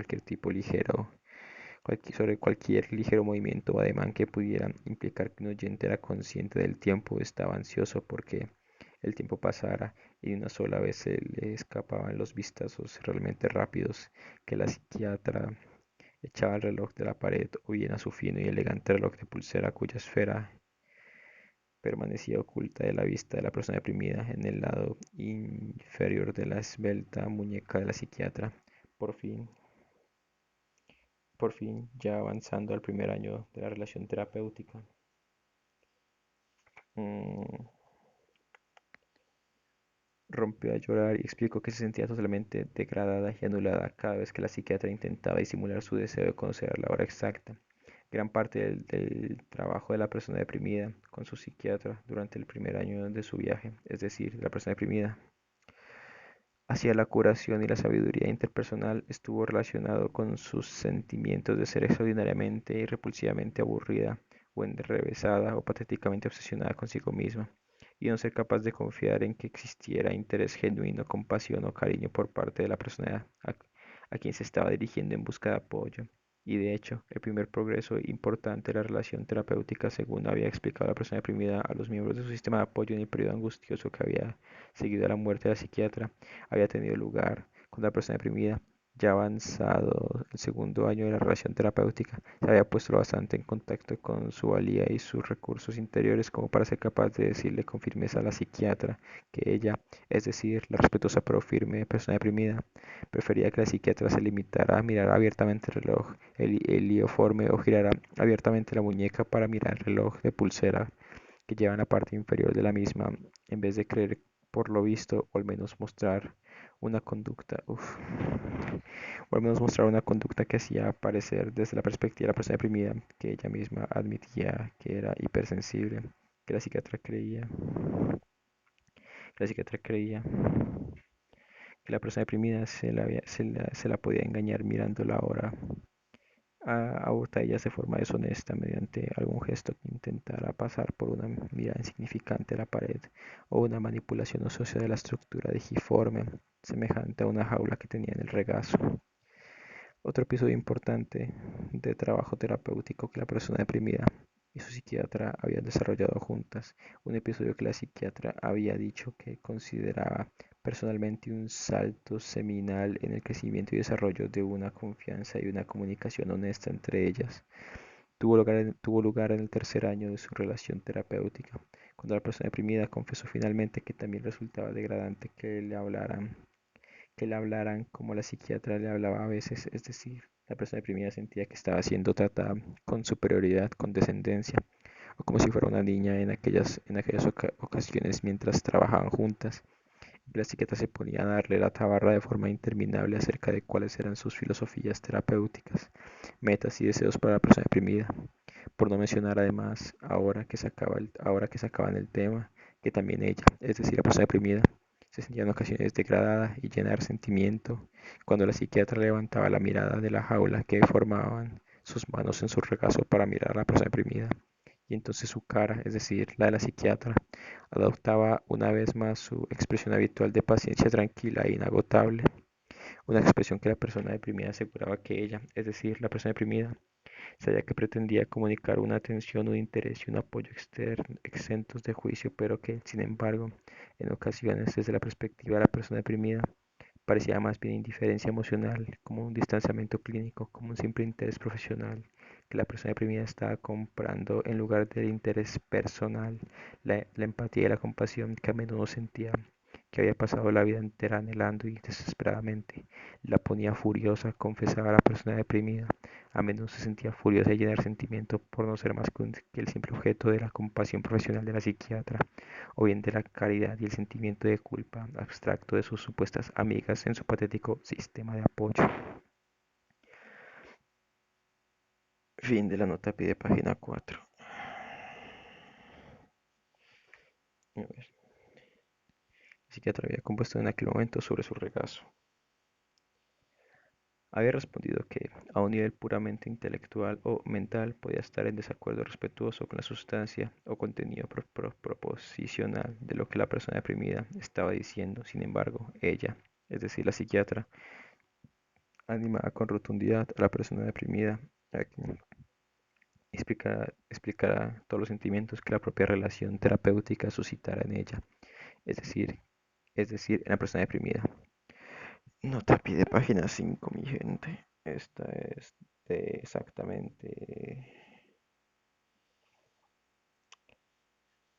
sobre cualquier ligero movimiento o ademán que pudiera implicar que un oyente era consciente del tiempo, estaba ansioso porque el tiempo pasara y de una sola vez se le escapaban los vistazos realmente rápidos que la psiquiatra echaba al reloj de la pared o bien a su fino y elegante reloj de pulsera cuya esfera permanecía oculta de la vista de la persona deprimida en el lado inferior de la esbelta muñeca de la psiquiatra. Por fin, por fin, ya avanzando al primer año de la relación terapéutica, mm, rompió a llorar y explicó que se sentía totalmente degradada y anulada cada vez que la psiquiatra intentaba disimular su deseo de conocer la hora exacta. Gran parte del trabajo de la persona deprimida con su psiquiatra durante el primer año de su viaje, es decir, la persona deprimida, hacia la curación y la sabiduría interpersonal estuvo relacionado con sus sentimientos de ser extraordinariamente y repulsivamente aburrida o enrevesada o patéticamente obsesionada consigo misma, y no ser capaz de confiar en que existiera interés genuino, compasión o cariño por parte de la persona a quien se estaba dirigiendo en busca de apoyo. Y de hecho, el primer progreso importante de la relación terapéutica, según había explicado la persona deprimida a los miembros de su sistema de apoyo en el periodo angustioso que había seguido a la muerte de la psiquiatra, había tenido lugar cuando la persona deprimida, ya avanzado el segundo año de la relación terapéutica, se había puesto bastante en contacto con su valía y sus recursos interiores como para ser capaz de decirle con firmeza a la psiquiatra que ella, es decir, la respetuosa pero firme persona deprimida, prefería que la psiquiatra se limitara a mirar abiertamente el reloj helioforme o girara abiertamente la muñeca para mirar el reloj de pulsera que lleva en la parte inferior de la misma, en vez de creer por lo visto, o al menos mostrar una conducta, o al menos mostrar una conducta que hacía parecer desde la perspectiva de la persona deprimida que ella misma admitía que era hipersensible, que la psiquiatra creía, que la psiquiatra creía que la persona deprimida se la podía engañar mirándola ahora a botellas de forma deshonesta mediante algún gesto que intentara pasar por una mirada insignificante a la pared o una manipulación ociosa de la estructura digiforme, semejante a una jaula que tenía en el regazo. Otro episodio importante de trabajo terapéutico que la persona deprimida y su psiquiatra habían desarrollado juntas, un episodio que la psiquiatra había dicho que consideraba personalmente un salto seminal en el crecimiento y desarrollo de una confianza y una comunicación honesta entre ellas. Tuvo lugar en el tercer año de su relación terapéutica, cuando la persona deprimida confesó finalmente que también resultaba degradante que le hablaran como la psiquiatra le hablaba a veces, es decir, la persona deprimida sentía que estaba siendo tratada con superioridad, con descendencia, o como si fuera una niña en aquellas ocasiones mientras trabajaban juntas. Y la psiquiatra se ponía a darle la tabarra de forma interminable acerca de cuáles eran sus filosofías terapéuticas, metas y deseos para la persona deprimida. Por no mencionar además, ahora que sacaban el tema, que también ella, es decir, la persona deprimida, se sentía en ocasiones degradada y llena de resentimiento cuando la psiquiatra levantaba la mirada de la jaula que formaban sus manos en su regazo para mirar a la persona deprimida. Y entonces su cara, es decir, la de la psiquiatra, adoptaba una vez más su expresión habitual de paciencia tranquila e inagotable, una expresión que la persona deprimida aseguraba que ella, es decir, la persona deprimida, sabía que pretendía comunicar una atención, un interés y un apoyo exentos de juicio, pero que, sin embargo, en ocasiones, desde la perspectiva de la persona deprimida, parecía más bien indiferencia emocional, como un distanciamiento clínico, como un simple interés profesional, que la persona deprimida estaba comprando en lugar del interés personal, la empatía y la compasión que a menudo sentía, que había pasado la vida entera anhelando y desesperadamente. La ponía furiosa, confesaba la persona deprimida. A menudo se sentía furiosa y llena de sentimiento por no ser más que el simple objeto de la compasión profesional de la psiquiatra, o bien de la caridad y el sentimiento de culpa abstracto de sus supuestas amigas en su patético sistema de apoyo. Fin de la nota pie de página 4. A ver. El psiquiatra había compuesto en aquel momento sobre su regazo. Había respondido que, a un nivel puramente intelectual o mental, podía estar en desacuerdo respetuoso con la sustancia o contenido proposicional de lo que la persona deprimida estaba diciendo. Sin embargo, ella, es decir, la psiquiatra, animaba con rotundidad a la persona deprimida a que explicara todos los sentimientos que la propia relación terapéutica suscitara en ella, es decir, en la persona deprimida. Nota a pie de página 5, mi gente. Esta es de exactamente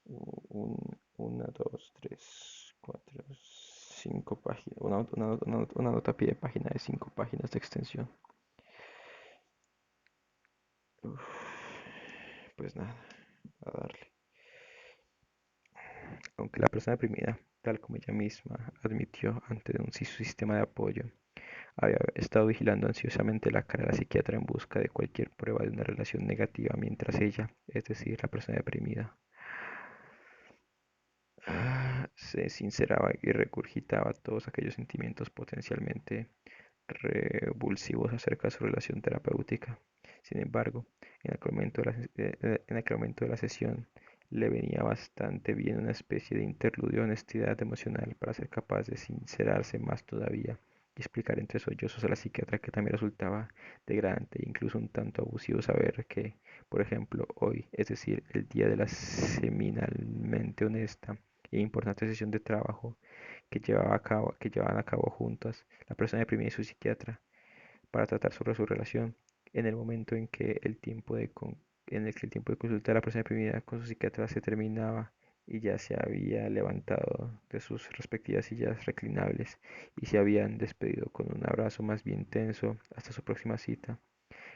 2, 3, 4, 5 páginas. Una nota a pie de página de 5 páginas de extensión. Uf, pues nada, a darle. Aunque la persona deprimida, tal como ella misma admitió ante su sistema de apoyo, había estado vigilando ansiosamente la cara de la psiquiatra en busca de cualquier prueba de una relación negativa mientras ella, es decir, la persona deprimida, se sinceraba y regurgitaba todos aquellos sentimientos potencialmente revulsivos acerca de su relación terapéutica. Sin embargo, en aquel momento de la sesión le venía bastante bien una especie de interludio de honestidad emocional para ser capaz de sincerarse más todavía y explicar entre sollozos a la psiquiatra que también resultaba degradante e incluso un tanto abusivo saber que, por ejemplo, hoy, es decir, el día de la seminalmente honesta e importante sesión de trabajo que llevaban a cabo juntas, la persona deprimida y su psiquiatra, para tratar sobre su relación, en el momento en el que el tiempo de consulta de la persona deprimida con su psiquiatra se terminaba y ya se había levantado de sus respectivas sillas reclinables y se habían despedido con un abrazo más bien tenso hasta su próxima cita,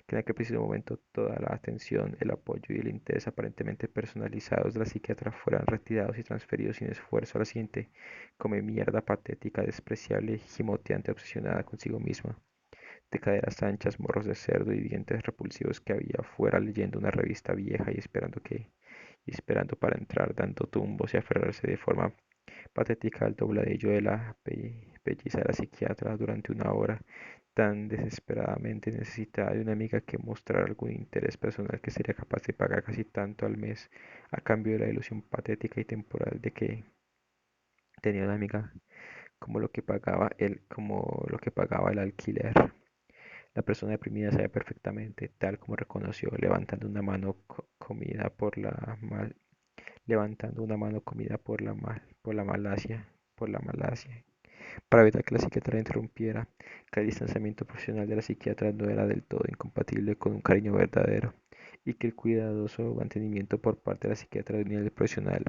que en aquel preciso momento toda la atención, el apoyo y el interés aparentemente personalizados de la psiquiatra fueran retirados y transferidos sin esfuerzo a la siguiente come mierda patética, despreciable, gimoteante, obsesionada consigo misma, de caderas anchas, morros de cerdo y dientes repulsivos que había fuera leyendo una revista vieja y esperando para entrar dando tumbos y aferrarse de forma patética al dobladillo de la pelliza de la psiquiatra durante una hora, tan desesperadamente necesitada de una amiga que mostrara algún interés personal que sería capaz de pagar casi tanto al mes a cambio de la ilusión patética y temporal de que tenía una amiga como lo que pagaba el alquiler. La persona deprimida sabía perfectamente, tal como reconoció, levantando una mano comida por la malasia, para evitar que la psiquiatra la interrumpiera, que el distanciamiento profesional de la psiquiatra no era del todo incompatible con un cariño verdadero, y que el cuidadoso mantenimiento por parte de la psiquiatra de un nivel profesional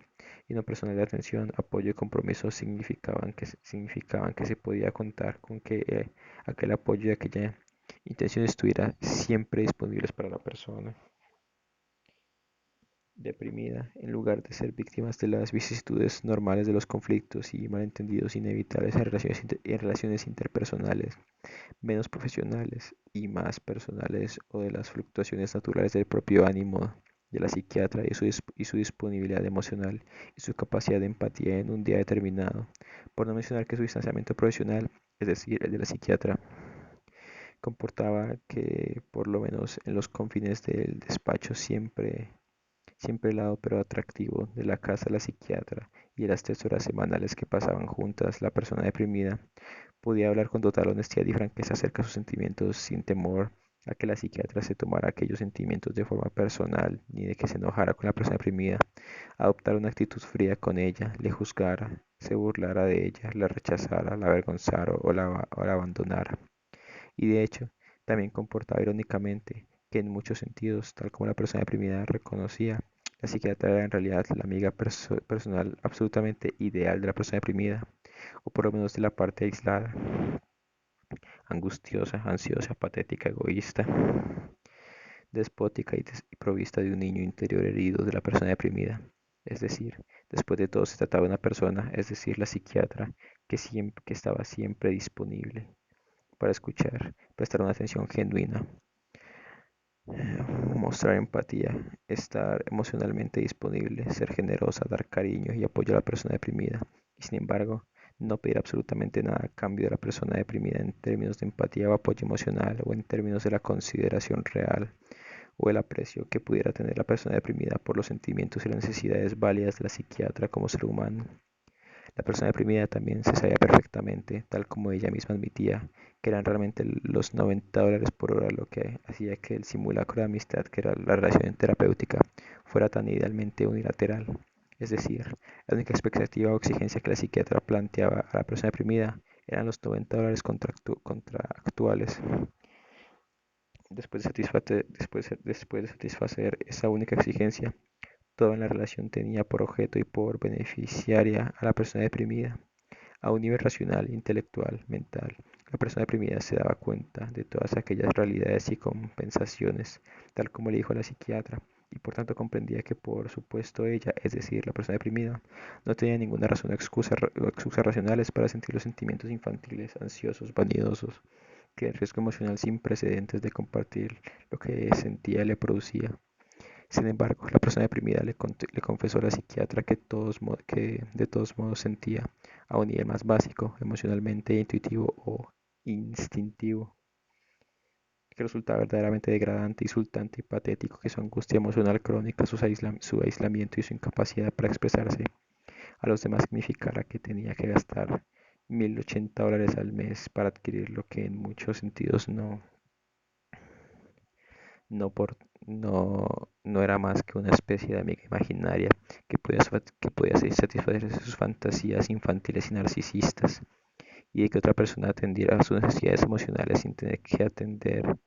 y no personal de atención, apoyo y compromiso significaban que se podía contar con que aquel apoyo y aquella intención estuviera siempre disponibles para la persona deprimida, en lugar de ser víctimas de las vicisitudes normales de los conflictos y malentendidos inevitables en relaciones interpersonales, menos profesionales y más personales, o de las fluctuaciones naturales del propio ánimo de la psiquiatra y su disponibilidad emocional y su capacidad de empatía en un día determinado, por no mencionar que su distanciamiento profesional, es decir, el de la psiquiatra, comportaba que, por lo menos en los confines del despacho siempre helado pero atractivo de la casa de la psiquiatra y de las 3 horas semanales que pasaban juntas, la persona deprimida podía hablar con total honestidad y franqueza acerca de sus sentimientos sin temor a que la psiquiatra se tomara aquellos sentimientos de forma personal, ni de que se enojara con la persona deprimida, adoptara una actitud fría con ella, le juzgara, se burlara de ella, la rechazara, la avergonzara o la abandonara. Y de hecho, también comportaba irónicamente que en muchos sentidos, tal como la persona deprimida reconocía, la psiquiatra era en realidad la amiga personal absolutamente ideal de la persona deprimida, o por lo menos de la parte aislada, angustiosa, ansiosa, patética, egoísta, despótica y provista de un niño interior herido de la persona deprimida. Es decir, después de todo se trataba de una persona, es decir, la psiquiatra, que estaba siempre disponible para escuchar, prestar una atención genuina, mostrar empatía, estar emocionalmente disponible, ser generosa, dar cariño y apoyo a la persona deprimida. Y sin embargo, no pedir absolutamente nada a cambio de la persona deprimida en términos de empatía o apoyo emocional o en términos de la consideración real o el aprecio que pudiera tener la persona deprimida por los sentimientos y las necesidades válidas de la psiquiatra como ser humano. La persona deprimida también se sabía perfectamente, tal como ella misma admitía, que eran realmente los $90 por hora lo que hacía que el simulacro de amistad que era la relación terapéutica fuera tan idealmente unilateral. Es decir, la única expectativa o exigencia que la psiquiatra planteaba a la persona deprimida eran los $90 contractuales. Después de satisfacer esa única exigencia, todo en la relación tenía por objeto y por beneficiaria a la persona deprimida. A un nivel racional, intelectual, mental, la persona deprimida se daba cuenta de todas aquellas realidades y compensaciones, tal como le dijo a la psiquiatra, y por tanto comprendía que por supuesto ella, es decir, la persona deprimida, no tenía ninguna razón o excusas racionales para sentir los sentimientos infantiles, ansiosos, vanidosos, que el riesgo emocional sin precedentes de compartir lo que sentía le producía. Sin embargo, la persona deprimida le confesó a la psiquiatra que de todos modos sentía, a un nivel más básico, emocionalmente intuitivo o instintivo, que resultaba verdaderamente degradante, insultante y patético que su angustia emocional crónica, su aislamiento y su incapacidad para expresarse a los demás significara que tenía que gastar $1080 al mes para adquirir lo que en muchos sentidos no, por, no era más que una especie de amiga imaginaria que podía satisfacer sus fantasías infantiles y narcisistas, y de que otra persona atendiera a sus necesidades emocionales sin tener que atender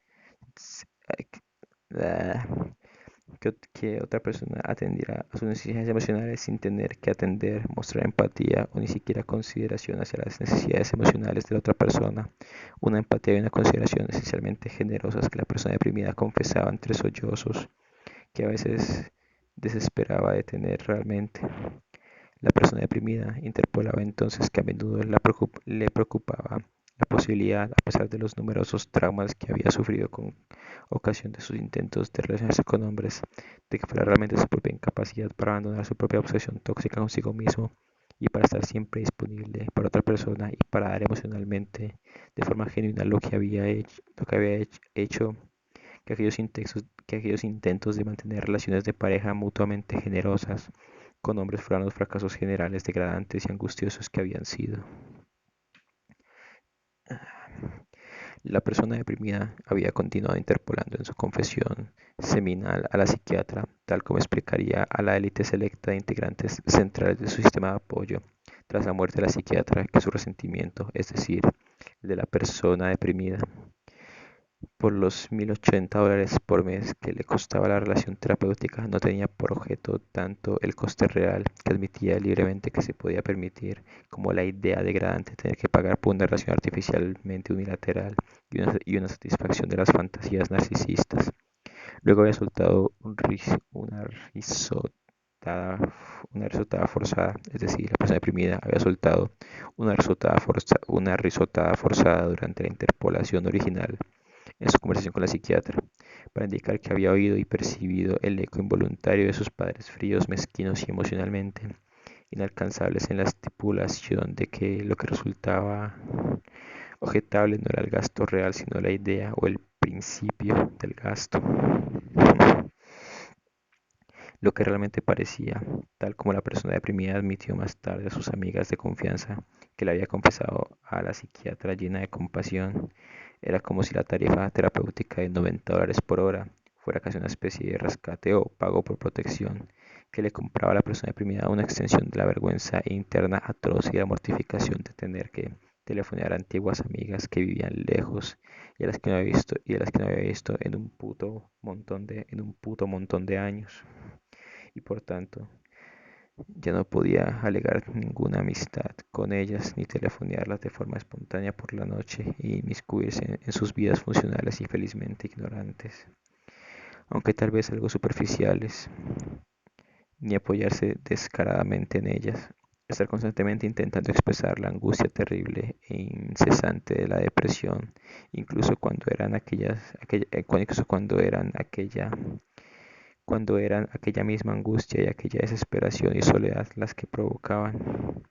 que otra persona atendiera a sus necesidades emocionales sin tener que atender, mostrar empatía o ni siquiera consideración hacia las necesidades emocionales de la otra persona. Una empatía y una consideración esencialmente generosas que la persona deprimida confesaba entre sollozos, que a veces desesperaba de tener realmente. La persona deprimida interpolaba entonces que a menudo le preocupaba la posibilidad, a pesar de los numerosos traumas que había sufrido con ocasión de sus intentos de relacionarse con hombres, de que fuera realmente su propia incapacidad para abandonar su propia obsesión tóxica consigo mismo y para estar siempre disponible para otra persona y para dar emocionalmente de forma genuina lo que había hecho que aquellos intentos de mantener relaciones de pareja mutuamente generosas con hombres fueran los fracasos generales degradantes y angustiosos que habían sido. La persona deprimida había continuado interpolando en su confesión seminal a la psiquiatra, tal como explicaría a la élite selecta de integrantes centrales de su sistema de apoyo, tras la muerte de la psiquiatra, que su resentimiento, es decir, el de la persona deprimida, por los $1080 por mes que le costaba la relación terapéutica, no tenía por objeto tanto el coste real que admitía libremente que se podía permitir, como la idea degradante de tener que pagar por una relación artificialmente unilateral y una satisfacción de las fantasías narcisistas. Luego había soltado una risotada forzada, es decir, la persona deprimida había soltado una risotada forzada durante la interpolación original en su conversación con la psiquiatra, para indicar que había oído y percibido el eco involuntario de sus padres fríos, mezquinos y emocionalmente inalcanzables en la estipulación de que lo que resultaba objetable no era el gasto real, sino la idea o el principio del gasto. Lo que realmente parecía, tal como la persona deprimida admitió más tarde a sus amigas de confianza, que le había confesado a la psiquiatra llena de compasión, era como si la tarifa terapéutica de $90 por hora fuera casi una especie de rescate o pago por protección, que le compraba a la persona deprimida una extensión de la vergüenza interna atroz y la mortificación de tener que telefonear a antiguas amigas que vivían lejos y a las que no había visto y a las que no había visto en un puto montón de años, y por tanto ya no podía alegar ninguna amistad con ellas ni telefonearlas de forma espontánea por la noche y inmiscuirse en sus vidas funcionales y felizmente ignorantes, aunque tal vez algo superficiales, ni apoyarse descaradamente en ellas. Estar constantemente intentando expresar la angustia terrible e incesante de la depresión, incluso cuando eran aquella misma angustia y aquella desesperación y soledad las que provocaban.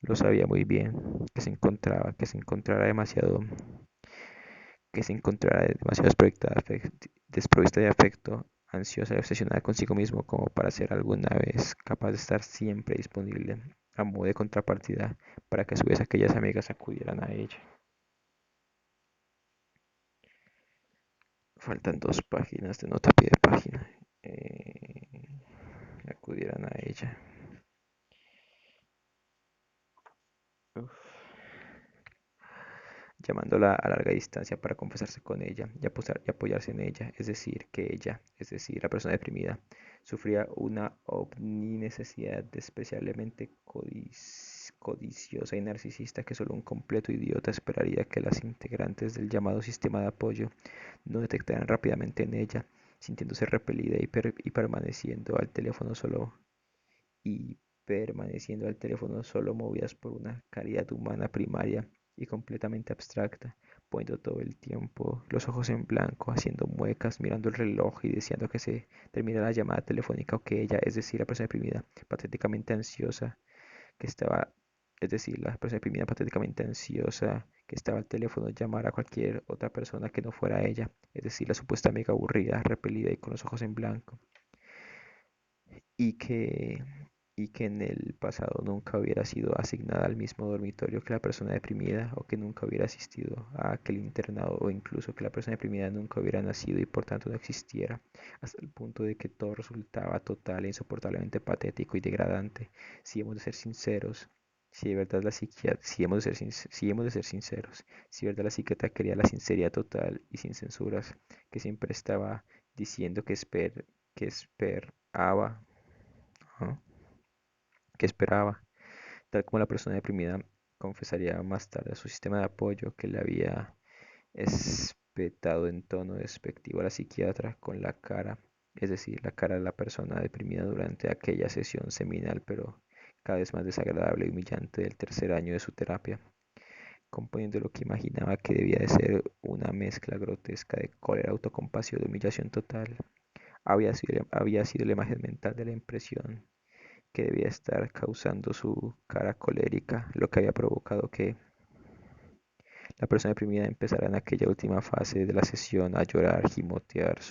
Lo sabía muy bien, que se encontrara demasiado desprovista de afecto, ansiosa y obsesionada consigo mismo como para ser alguna vez capaz de estar siempre disponible a modo de contrapartida para que a su vez aquellas amigas acudieran a ella. Faltan 2 páginas de nota a pie de página. Acudieran a ella. Uf. Llamándola a larga distancia para confesarse con ella y apoyarse en ella, es decir, la persona deprimida, sufría una omninecesidad despreciablemente codiciosa y narcisista que solo un completo idiota esperaría que las integrantes del llamado sistema de apoyo no detectaran rápidamente en ella, sintiéndose repelida y permaneciendo al teléfono solo movidas por una caridad humana primaria y completamente abstracta, poniendo todo el tiempo los ojos en blanco, haciendo muecas, mirando el reloj y deseando que se termine la llamada telefónica o que ella, es decir, la persona deprimida, patéticamente ansiosa, que estaba, es decir, la persona deprimida patéticamente ansiosa que estaba al teléfono llamar a cualquier otra persona que no fuera ella, es decir, la supuesta amiga aburrida, repelida y con los ojos en blanco, y que, y que en el pasado nunca hubiera sido asignada al mismo dormitorio que la persona deprimida, o que nunca hubiera asistido a aquel internado, o incluso que la persona deprimida nunca hubiera nacido y por tanto no existiera, hasta el punto de que todo resultaba total e insoportablemente patético y degradante. Si hemos de ser sinceros, si de verdad la psiquiatra, si hemos de ser sinceros, si de verdad la psiquiatra quería la sinceridad total y sin censuras, que siempre estaba diciendo que esperaba, ¿no? Que esperaba, tal como la persona deprimida confesaría más tarde a su sistema de apoyo que le había espetado en tono despectivo a la psiquiatra con la cara, es decir, la cara de la persona deprimida durante aquella sesión seminal, pero cada vez más desagradable y humillante del tercer año de su terapia, componiendo lo que imaginaba que debía de ser una mezcla grotesca de cólera, autocompasión, de humillación total. Había sido la imagen mental de la impresión que debía estar causando su cara colérica, lo que había provocado que la persona deprimida empezara en aquella última fase de la sesión a llorar, gimotear,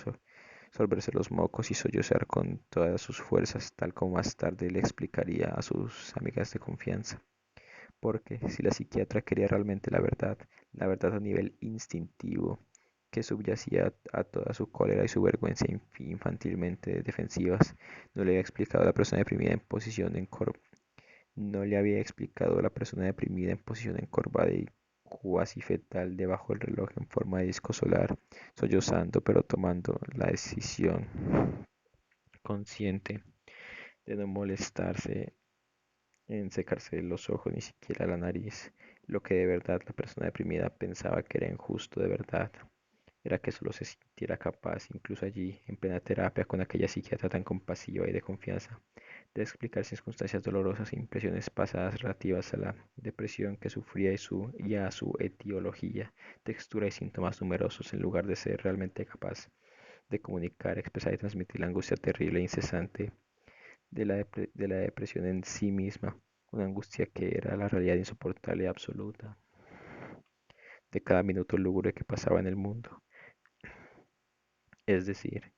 solverse los mocos y sollozar con todas sus fuerzas, tal como más tarde le explicaría a sus amigas de confianza. Porque si la psiquiatra quería realmente la verdad a nivel instintivo, que subyacía a toda su cólera y su vergüenza infantilmente defensivas, no le había explicado a la persona deprimida en posición no le había explicado a la persona deprimida en posición encorvada y cuasi fetal debajo del reloj en forma de disco solar, sollozando pero tomando la decisión consciente de no molestarse en secarse los ojos ni siquiera la nariz. Lo que de verdad la persona deprimida pensaba que era injusto de verdad era que solo se sintiera capaz, incluso allí, en plena terapia, con aquella psiquiatra tan compasiva y de confianza, de explicar circunstancias dolorosas e impresiones pasadas relativas a la depresión que sufría y a su etiología, textura y síntomas numerosos, en lugar de ser realmente capaz de comunicar, expresar y transmitir la angustia terrible e incesante de la depresión en sí misma, una angustia que era la realidad insoportable y absoluta de cada minuto lúgubre que pasaba en el mundo. Es decir,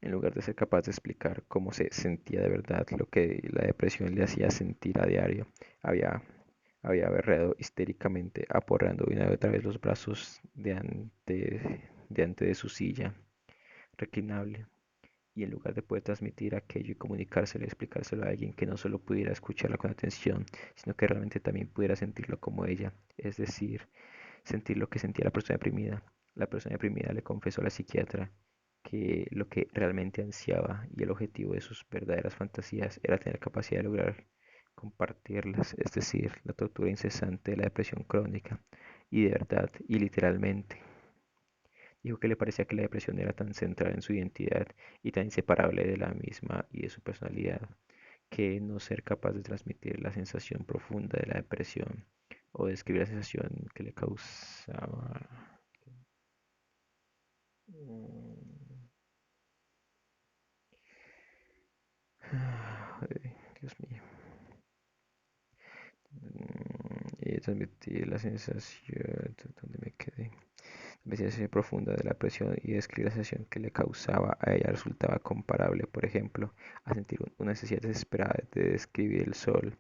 en lugar de ser capaz de explicar cómo se sentía de verdad, lo que la depresión le hacía sentir a diario, había, había berreado histéricamente, aporreando una y otra vez los brazos de ante de su silla reclinable, y en lugar de poder transmitir aquello y comunicárselo y explicárselo a alguien que no solo pudiera escucharla con atención, sino que realmente también pudiera sentirlo como ella, es decir, sentir lo que sentía la persona deprimida. La persona deprimida le confesó a la psiquiatra que lo que realmente ansiaba y el objetivo de sus verdaderas fantasías era tener capacidad de lograr compartirlas, es decir, la tortura incesante de la depresión crónica, y de verdad y literalmente. Dijo que le parecía que la depresión era tan central en su identidad y tan inseparable de la misma y de su personalidad, que no ser capaz de transmitir la sensación profunda de la depresión o describir la sensación que le causaba. Dios mío. Y transmitir la sensación, ¿dónde me quedé? La sensación profunda de la presión y describir la sensación que le causaba a ella resultaba comparable, por ejemplo, a sentir una necesidad desesperada de describir el sol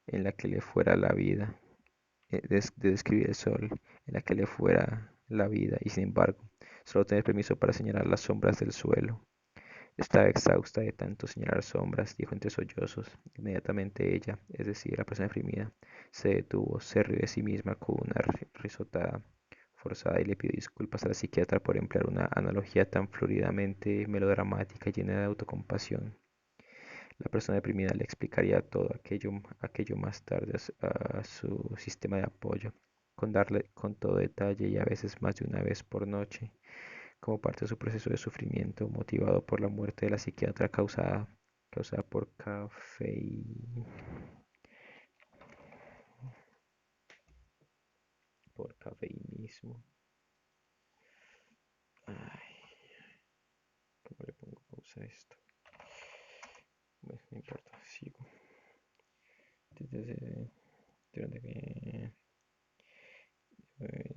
en la que le fuera la vida, de describir el sol en la que le fuera la vida y sin embargo, solo tener permiso para señalar las sombras del suelo. Estaba exhausta de tanto señalar sombras, dijo entre sollozos. Inmediatamente ella, es decir, la persona deprimida, se detuvo, se rió de sí misma con una risotada forzada y le pidió disculpas a la psiquiatra por emplear una analogía tan floridamente melodramática y llena de autocompasión. La persona deprimida le explicaría todo aquello más tarde a su sistema de apoyo, con todo detalle y a veces más de una vez por noche como parte de su proceso de sufrimiento motivado por la muerte de la psiquiatra causada por cafeinismo. pasa esto? Bueno, no importa, sigo. Desde, durante que, eh,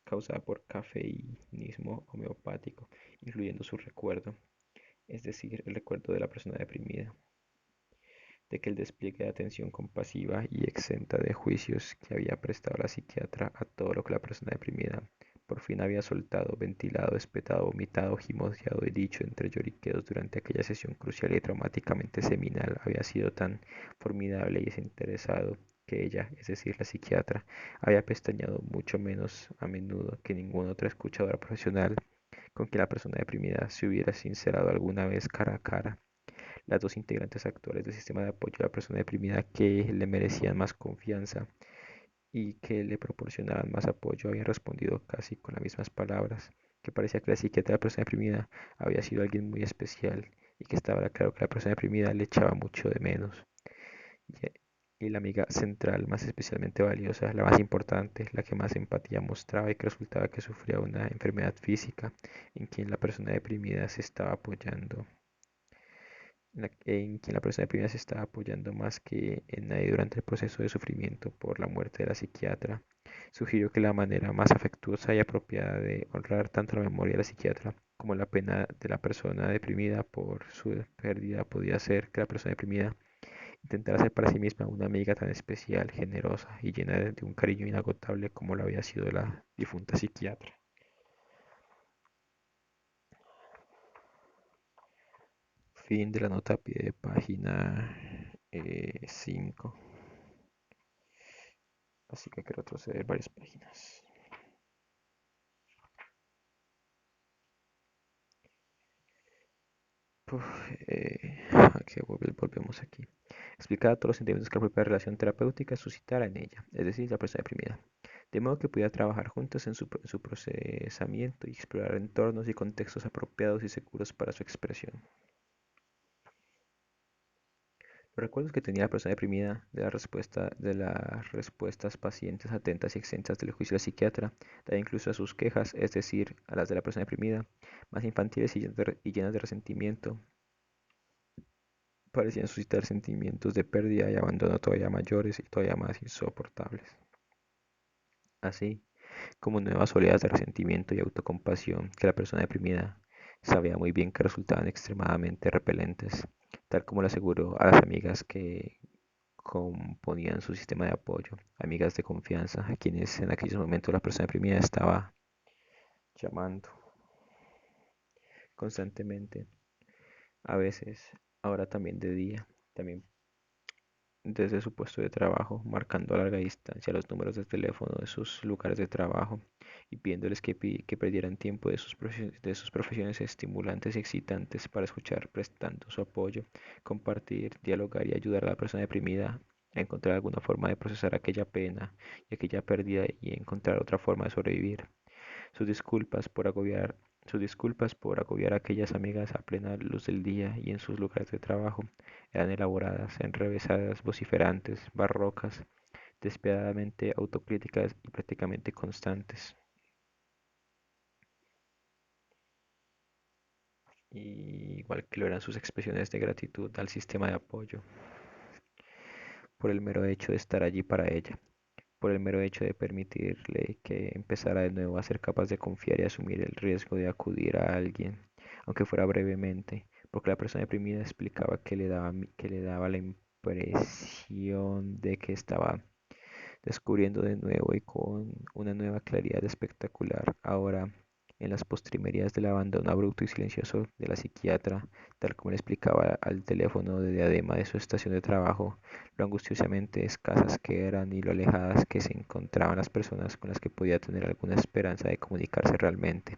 causada por cafeinismo homeopático, incluyendo su recuerdo, es decir, el recuerdo de la persona deprimida, de que el despliegue de atención compasiva y exenta de juicios que había prestado la psiquiatra a todo lo que la persona deprimida por fin había soltado, ventilado, espetado, vomitado, gimoteado y dicho entre lloriqueos durante aquella sesión crucial y traumáticamente seminal había sido tan formidable y desinteresado que ella, es decir, la psiquiatra, había pestañeado mucho menos a menudo que ninguna otra escuchadora profesional con quien la persona deprimida se hubiera sincerado alguna vez cara a cara. Las dos integrantes actuales del sistema de apoyo a la persona deprimida que le merecían más confianza y que le proporcionaban más apoyo habían respondido casi con las mismas palabras, que parecía que la psiquiatra de la persona deprimida había sido alguien muy especial y que estaba claro que la persona deprimida le echaba mucho de menos. Y la amiga central más especialmente valiosa, la más importante, la que más empatía mostraba y que resultaba que sufría una enfermedad física en quien la persona deprimida se estaba apoyando en quien la persona deprimida se estaba apoyando más que en nadie durante el proceso de sufrimiento por la muerte de la psiquiatra, sugirió que la manera más afectuosa y apropiada de honrar tanto la memoria de la psiquiatra como la pena de la persona deprimida por su pérdida podía ser que la persona deprimida intentara ser para sí misma una amiga tan especial, generosa y llena de un cariño inagotable como lo había sido la difunta psiquiatra. Fin de la nota a pie de página 5. Así que hay que retroceder varias páginas. Uf, aquí volvemos aquí. Explicar todos los sentimientos que la propia relación terapéutica suscitara en ella, es decir, la persona deprimida, de modo que pudiera trabajar juntos en su procesamiento y explorar entornos y contextos apropiados y seguros para su expresión. Los recuerdos que tenía la persona deprimida de las respuestas pacientes atentas y extensas del juicio del psiquiatra, da incluso a sus quejas, es decir, a las de la persona deprimida, más infantiles y llenas de resentimiento, parecían suscitar sentimientos de pérdida y abandono todavía mayores y todavía más insoportables. Así como nuevas oleadas de resentimiento y autocompasión que la persona deprimida sabía muy bien que resultaban extremadamente repelentes, tal como le aseguró a las amigas que componían su sistema de apoyo, amigas de confianza, a quienes en aquellos momentos la persona deprimida estaba llamando constantemente, a veces, ahora también de día, también desde su puesto de trabajo, marcando a larga distancia los números de teléfono de sus lugares de trabajo y pidiéndoles que perdieran tiempo de sus profesiones estimulantes y excitantes para escuchar, prestando su apoyo, compartir, dialogar y ayudar a la persona deprimida a encontrar alguna forma de procesar aquella pena y aquella pérdida y encontrar otra forma de sobrevivir. Sus disculpas por agobiar, sus disculpas por agobiar a aquellas amigas a plena luz del día y en sus lugares de trabajo eran elaboradas, enrevesadas, vociferantes, barrocas, despiadadamente autocríticas y prácticamente constantes. Y igual que lo eran sus expresiones de gratitud al sistema de apoyo, por el mero hecho de estar allí para ella, por el mero hecho de permitirle que empezara de nuevo a ser capaz de confiar y asumir el riesgo de acudir a alguien, aunque fuera brevemente, porque la persona deprimida explicaba que le daba la impresión de que estaba descubriendo de nuevo y con una nueva claridad espectacular ahora en las postrimerías del abandono abrupto y silencioso de la psiquiatra, tal como le explicaba al teléfono de diadema de su estación de trabajo, lo angustiosamente escasas que eran y lo alejadas que se encontraban las personas con las que podía tener alguna esperanza de comunicarse realmente,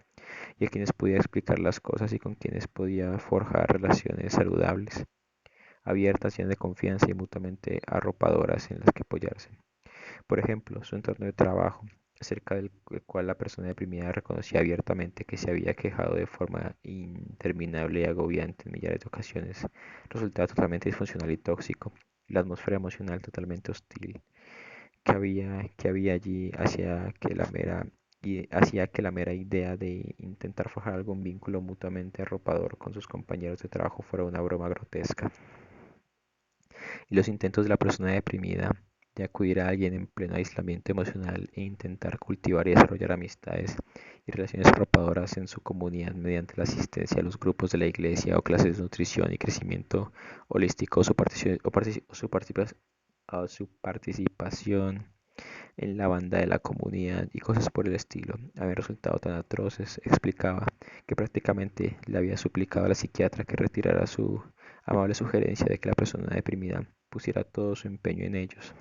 y a quienes podía explicar las cosas y con quienes podía forjar relaciones saludables, abiertas, llenas de confianza y mutuamente arropadoras en las que apoyarse. Por ejemplo, su entorno de trabajo, acerca del cual la persona deprimida reconocía abiertamente que se había quejado de forma interminable y agobiante en millares de ocasiones, resultaba totalmente disfuncional y tóxico. La atmósfera emocional totalmente hostil que había allí hacía que la mera y hacía que la mera idea de intentar forjar algún vínculo mutuamente arropador con sus compañeros de trabajo fuera una broma grotesca. Y los intentos de la persona deprimida de acudir a alguien en pleno aislamiento emocional e intentar cultivar y desarrollar amistades y relaciones arropadoras en su comunidad mediante la asistencia a los grupos de la iglesia o clases de nutrición y crecimiento holístico o su participación en la banda de la comunidad y cosas por el estilo habían resultado tan atroces, explicaba, que prácticamente le había suplicado a la psiquiatra que retirara su amable sugerencia de que la persona deprimida pusiera todo su empeño en ellos.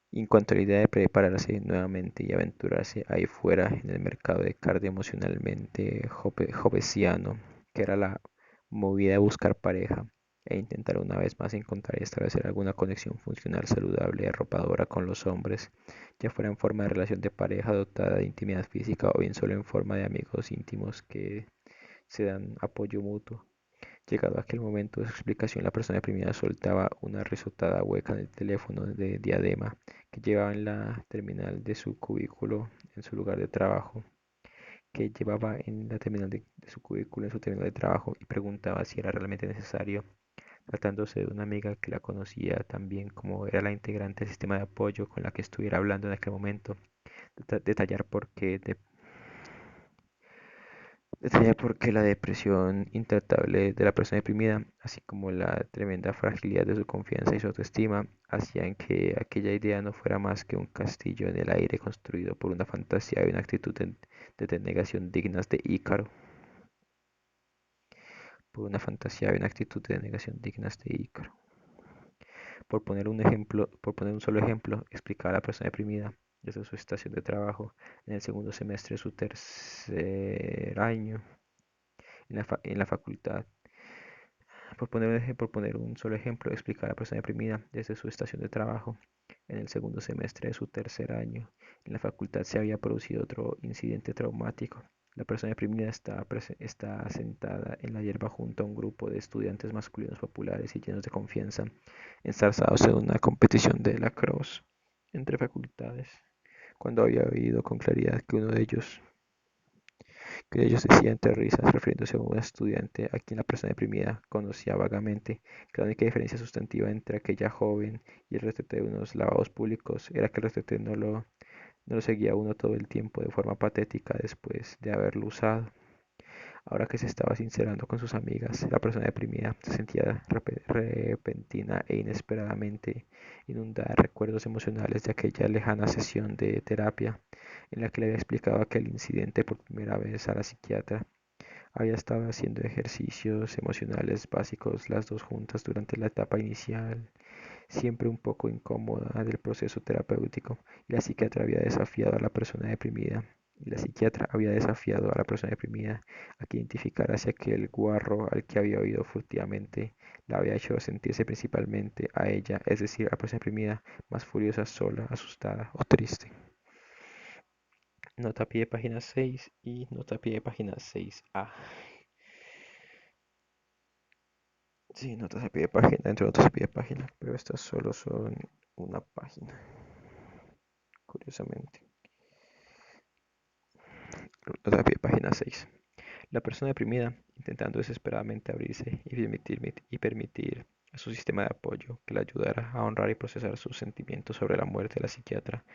Y en cuanto a la idea de prepararse nuevamente y aventurarse ahí fuera en el mercado de cardio emocionalmente jovesiano, que era la movida de buscar pareja e intentar una vez más encontrar y establecer alguna conexión funcional saludable y arropadora con los hombres, ya fuera en forma de relación de pareja dotada de intimidad física o bien solo en forma de amigos íntimos que se dan apoyo mutuo. Llegado aquel momento de su explicación, la persona deprimida soltaba una risotada hueca en el teléfono de diadema que llevaba en la terminal de su cubículo en su lugar de trabajo, de su cubículo en su terminal de trabajo y preguntaba si era realmente necesario, tratándose de una amiga que la conocía tan bien como era la integrante del sistema de apoyo con la que estuviera hablando en aquel momento, detallar por qué Detalla por qué la depresión intratable de la persona deprimida, así como la tremenda fragilidad de su confianza y su autoestima, hacían que aquella idea no fuera más que un castillo en el aire construido por una fantasía y una actitud de denegación dignas de Ícaro. Por una fantasía y una actitud de denegación dignas de Ícaro. Por poner un solo ejemplo, explicaba la persona deprimida desde su estación de trabajo en el segundo semestre de su tercer año en la facultad. Por poner un solo ejemplo, explicar a la persona deprimida desde su estación de trabajo. En el segundo semestre de su tercer año, en la facultad se había producido otro incidente traumático. La persona deprimida está sentada en la hierba junto a un grupo de estudiantes masculinos populares y llenos de confianza, enzarzados en una competición de lacrosse entre facultades, cuando había oído con claridad que ellos decía entre risas, refiriéndose a un estudiante a quien la persona deprimida conocía vagamente, que la única diferencia sustantiva entre aquella joven y el retrete de unos lavabos públicos era que el retrete no lo seguía a uno todo el tiempo de forma patética después de haberlo usado. Ahora que se estaba sincerando con sus amigas, la persona deprimida se sentía repentina e inesperadamente inundada de recuerdos emocionales de aquella lejana sesión de terapia en la que le había explicado aquel incidente por primera vez a la psiquiatra. Había estado haciendo ejercicios emocionales básicos las dos juntas durante la etapa inicial, siempre un poco incómoda del proceso terapéutico, y la psiquiatra había desafiado a la persona deprimida. Y la psiquiatra había desafiado a la persona deprimida a que identificara si aquel guarro al que había oído furtivamente la había hecho sentirse principalmente a ella, es decir, a la persona deprimida, más furiosa, sola, asustada o triste. Nota a pie de página 6 y nota a pie de página 6A. Sí, notas a pie de página, entre notas a pie de página, pero estas solo son una página, curiosamente. Nota a pie de página 6. La persona deprimida, intentando desesperadamente abrirse y permitir a su sistema de apoyo que le ayudara a honrar y procesar sus sentimientos sobre la muerte de la psiquiatra,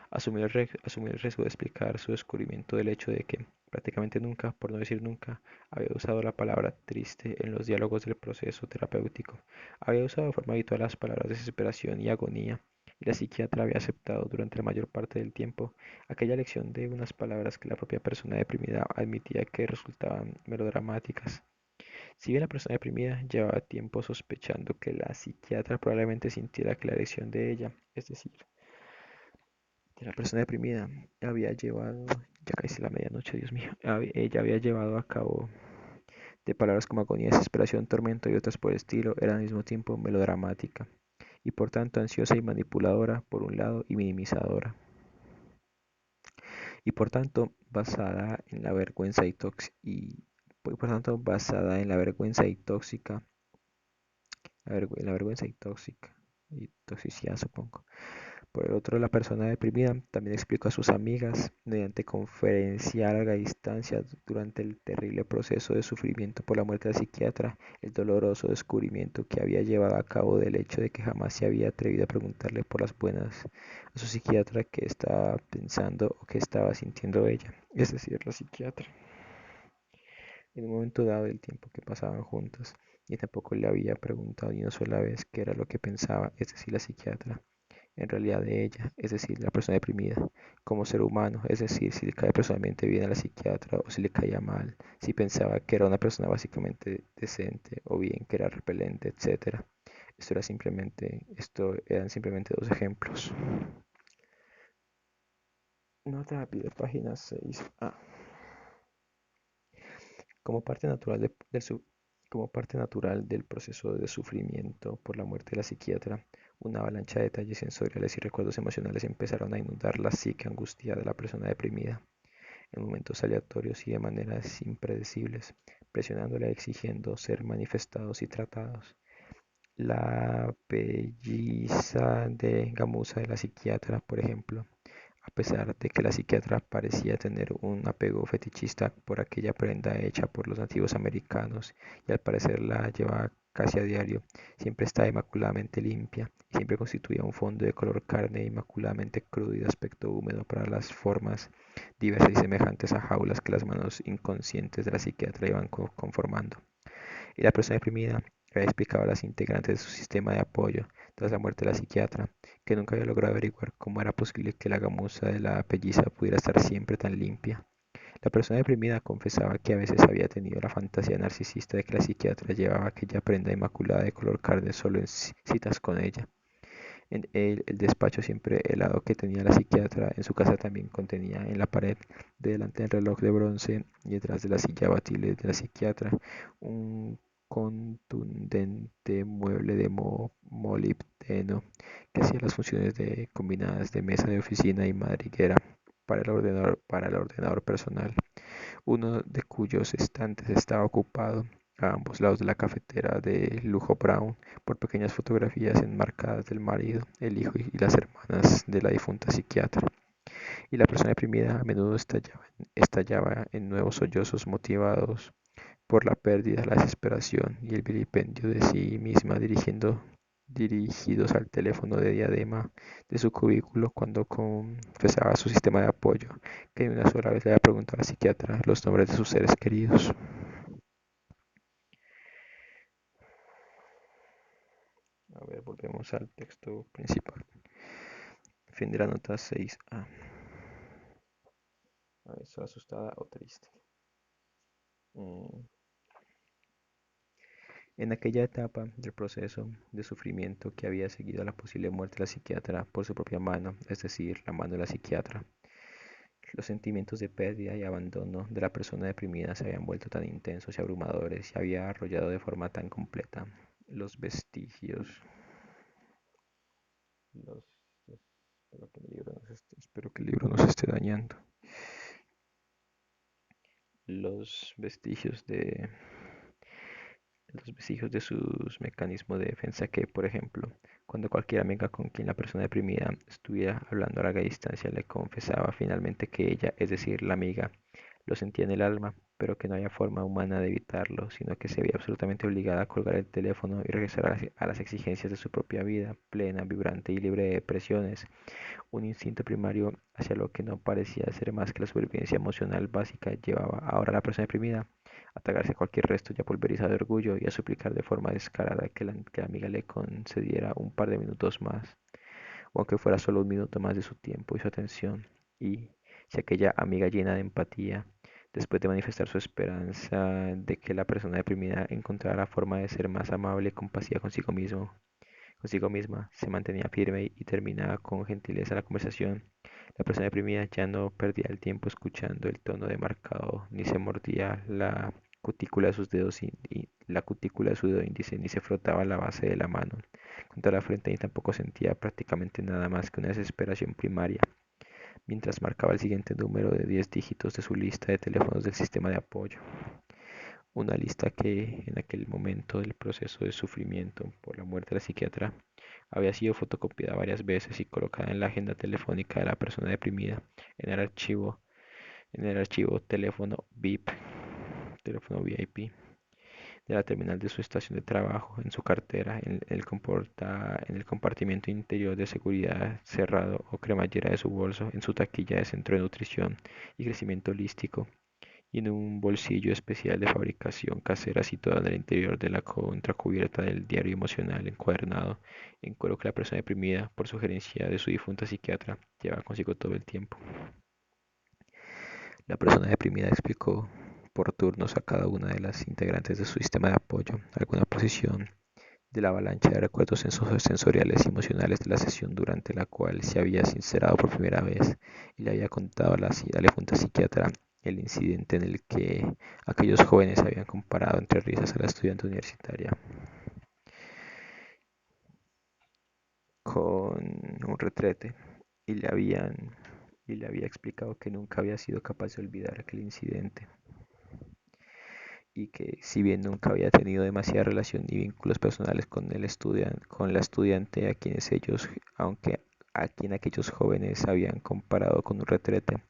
asumió el riesgo de explicar su descubrimiento del hecho de que prácticamente nunca, por no decir nunca, había usado la palabra triste en los diálogos del proceso terapéutico. Había usado de forma habitual las palabras desesperación y agonía, y la psiquiatra había aceptado durante la mayor parte del tiempo aquella lección de unas palabras que la propia persona deprimida admitía que resultaban melodramáticas. Si bien la persona deprimida llevaba tiempo sospechando que la psiquiatra probablemente sintiera que la lección de ella, es decir, de la persona deprimida, había llevado, ya casi la medianoche, Dios mío, ella había llevado a cabo de palabras como agonía, desesperación, tormento y otras por el estilo, era al mismo tiempo melodramática y por tanto ansiosa y manipuladora por un lado y minimizadora y por tanto basada en la vergüenza y por tanto basada en la vergüenza y tóxica, en la vergüenza y tóxica y toxicidad supongo, Por el otro, la persona deprimida también explicó a sus amigas, mediante conferencia a larga distancia, durante el terrible proceso de sufrimiento por la muerte del psiquiatra, el doloroso descubrimiento que había llevado a cabo del hecho de que jamás se había atrevido a preguntarle por las buenas a su psiquiatra qué estaba pensando o qué estaba sintiendo ella, es decir, la psiquiatra, en un momento dado del tiempo que pasaban juntas, y tampoco le había preguntado ni una sola vez qué era lo que pensaba, es decir, la psiquiatra en realidad de ella, es decir, de la persona deprimida, como ser humano, es decir, si le cae personalmente bien a la psiquiatra o si le caía mal, si pensaba que era una persona básicamente decente o bien que era repelente, etcétera. Esto eran simplemente dos ejemplos. Nota rápida, página 6. Como parte natural como parte natural del proceso de sufrimiento por la muerte de la psiquiatra, una avalancha de detalles sensoriales y recuerdos emocionales empezaron a inundar la psique angustiada de la persona deprimida, en momentos aleatorios y de maneras impredecibles, presionándola y exigiendo ser manifestados y tratados. La pelliza de gamuza de la psiquiatra, por ejemplo, a pesar de que la psiquiatra parecía tener un apego fetichista por aquella prenda hecha por los nativos americanos y al parecer la llevaba casi a diario, siempre estaba inmaculadamente limpia y siempre constituía un fondo de color carne inmaculadamente crudo y de aspecto húmedo para las formas diversas y semejantes a jaulas que las manos inconscientes de la psiquiatra iban conformando. Y la persona deprimida había explicado a las integrantes de su sistema de apoyo tras la muerte de la psiquiatra, que nunca había logrado averiguar cómo era posible que la gamuza de la pelliza pudiera estar siempre tan limpia. La persona deprimida confesaba que a veces había tenido la fantasía narcisista de que la psiquiatra llevaba aquella prenda inmaculada de color carne solo en citas con ella. En el despacho siempre helado que tenía la psiquiatra en su casa también contenía en la pared de delante del reloj de bronce y detrás de la silla abatible de la psiquiatra un contundente mueble de molibdeno que hacía las funciones de combinadas de mesa de oficina y madriguera para el ordenador personal, uno de cuyos estantes estaba ocupado a ambos lados de la cafetera de lujo Brown por pequeñas fotografías enmarcadas del marido, el hijo y las hermanas de la difunta psiquiatra. Y la persona deprimida a menudo estallaba en nuevos sollozos motivados por la pérdida, la desesperación y el vilipendio de sí misma dirigidos al teléfono de diadema de su cubículo cuando confesaba a su sistema de apoyo que una sola vez le había preguntado a la psiquiatra los nombres de sus seres queridos. A ver, volvemos al texto principal. Fin de la nota 6a. A ver, ¿soy asustada o triste? Mm. En aquella etapa del proceso de sufrimiento que había seguido a la posible muerte de la psiquiatra por su propia mano, es decir, la mano de la psiquiatra, los sentimientos de pérdida y abandono de la persona deprimida se habían vuelto tan intensos y abrumadores y había arrollado de forma tan completa los vestigios. Los, espero que el libro no se esté dañando. Los vestigios de sus mecanismos de defensa que, por ejemplo, cuando cualquier amiga con quien la persona deprimida estuviera hablando a larga distancia le confesaba finalmente que ella, es decir, la amiga, lo sentía en el alma, pero que no había forma humana de evitarlo, sino que se veía absolutamente obligada a colgar el teléfono y regresar a las exigencias de su propia vida, plena, vibrante y libre de depresiones, un instinto primario hacia lo que no parecía ser más que la supervivencia emocional básica llevaba ahora a la persona deprimida a tragarse cualquier resto ya pulverizado de orgullo y a suplicar de forma descarada que la amiga le concediera un par de minutos más, o aunque fuera solo un minuto más de su tiempo y su atención. Y si aquella amiga llena de empatía, después de manifestar su esperanza de que la persona deprimida encontrara la forma de ser más amable y compasiva consigo misma, se mantenía firme y terminaba con gentileza la conversación. La persona deprimida ya no perdía el tiempo escuchando el tono demarcado, ni se mordía la cutícula de sus dedos y la cutícula de su dedo índice, ni se frotaba la base de la mano contra la frente, ni tampoco sentía prácticamente nada más que una desesperación primaria, mientras marcaba el siguiente número de 10 dígitos de su lista de teléfonos del sistema de apoyo. Una lista que en aquel momento del proceso de sufrimiento por la muerte de la psiquiatra había sido fotocopiada varias veces y colocada en la agenda telefónica de la persona deprimida en el archivo, teléfono VIP de la terminal de su estación de trabajo, en su cartera, en el compartimiento interior de seguridad cerrado o cremallera de su bolso, en su taquilla de centro de nutrición y crecimiento holístico, y en un bolsillo especial de fabricación casera situado en el interior de la contracubierta del diario emocional encuadernado en cuero que la persona deprimida, por sugerencia de su difunta psiquiatra, lleva consigo todo el tiempo. La persona deprimida explicó por turnos a cada una de las integrantes de su sistema de apoyo alguna posición de la avalancha de recuerdos sensoriales y emocionales de la sesión durante la cual se había sincerado por primera vez y le había contado a la difunta psiquiatra el incidente en el que aquellos jóvenes habían comparado entre risas a la estudiante universitaria con un retrete y le había explicado que nunca había sido capaz de olvidar aquel incidente y que si bien nunca había tenido demasiada relación ni vínculos personales con la estudiante a quien aquellos jóvenes habían comparado con un retrete,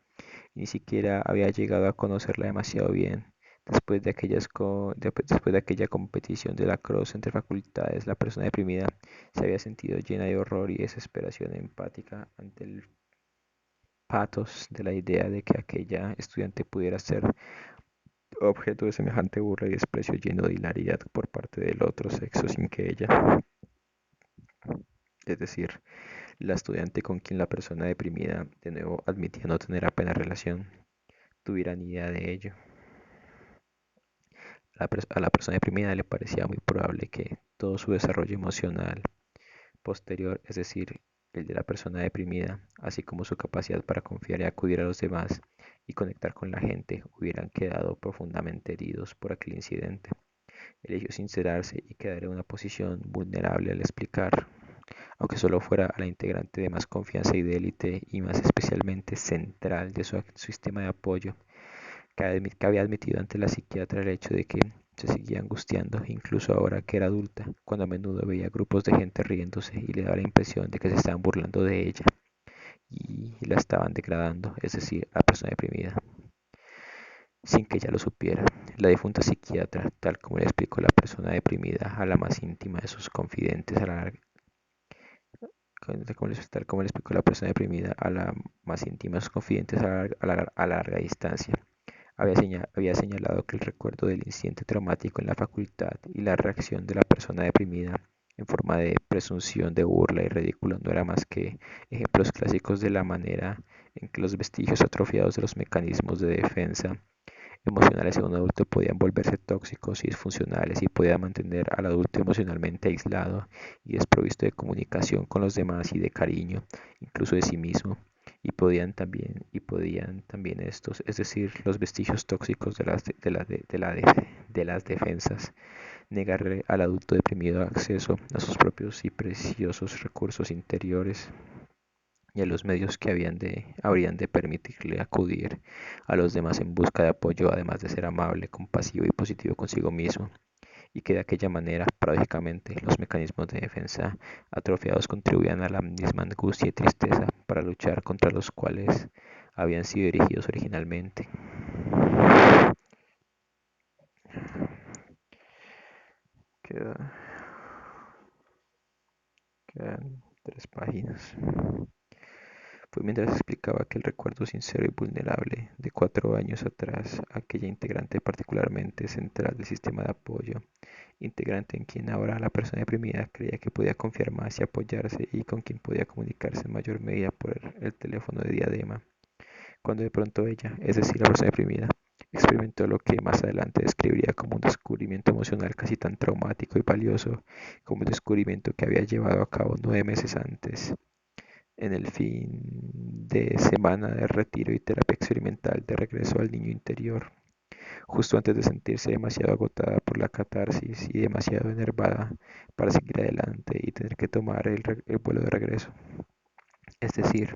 ni siquiera había llegado a conocerla demasiado bien. Después de aquella competición de lacrosse entre facultades, la persona deprimida se había sentido llena de horror y desesperación empática ante el pathos de la idea de que aquella estudiante pudiera ser objeto de semejante burla y desprecio lleno de hilaridad por parte del otro sexo sin que ella, es decir, la estudiante con quien la persona deprimida de nuevo admitía no tener apenas relación, tuviera ni idea de ello. A la persona deprimida le parecía muy probable que todo su desarrollo emocional posterior, es decir, el de la persona deprimida, así como su capacidad para confiar y acudir a los demás y conectar con la gente, hubieran quedado profundamente heridos por aquel incidente. Eligió sincerarse y quedar en una posición vulnerable al explicar, aunque solo fuera a la integrante de más confianza y de élite y más especialmente central de su sistema de apoyo, que había admitido ante la psiquiatra el hecho de que se seguía angustiando, incluso ahora que era adulta, cuando a menudo veía grupos de gente riéndose y le daba la impresión de que se estaban burlando de ella y la estaban degradando, es decir, a la persona deprimida, sin que ella lo supiera. La difunta psiquiatra, tal como le explicó la persona deprimida a la más íntima de sus confidentes tal como le explicó la persona deprimida a la más íntima de sus confidentes a larga distancia. Había señalado que el recuerdo del incidente traumático en la facultad y la reacción de la persona deprimida en forma de presunción de burla y ridículo no era más que ejemplos clásicos de la manera en que los vestigios atrofiados de los mecanismos de defensa emocionales en un adulto podían volverse tóxicos y disfuncionales y podía mantener al adulto emocionalmente aislado y desprovisto de comunicación con los demás y de cariño, incluso de sí mismo. Y podían también estos, es decir, los vestigios tóxicos de las defensas, negarle al adulto deprimido acceso a sus propios y preciosos recursos interiores y a los medios que habrían de permitirle acudir a los demás en busca de apoyo, además de ser amable, compasivo y positivo consigo mismo, y que de aquella manera, paradójicamente, los mecanismos de defensa atrofiados contribuían a la misma angustia y tristeza para luchar contra los cuales habían sido dirigidos originalmente. Queda- Quedan 3 páginas. Fue mientras explicaba aquel recuerdo sincero y vulnerable de 4 años atrás, aquella integrante particularmente central del sistema de apoyo, integrante en quien ahora la persona deprimida creía que podía confiar más y apoyarse y con quien podía comunicarse en mayor medida por el teléfono de diadema, cuando de pronto ella, es decir, la persona deprimida, experimentó lo que más adelante describiría como un descubrimiento emocional casi tan traumático y valioso como el descubrimiento que había llevado a cabo 9 meses antes en el fin de semana de retiro y terapia experimental de regreso al niño interior, justo antes de sentirse demasiado agotada por la catarsis y demasiado enervada para seguir adelante y tener que tomar el vuelo de regreso. Es decir,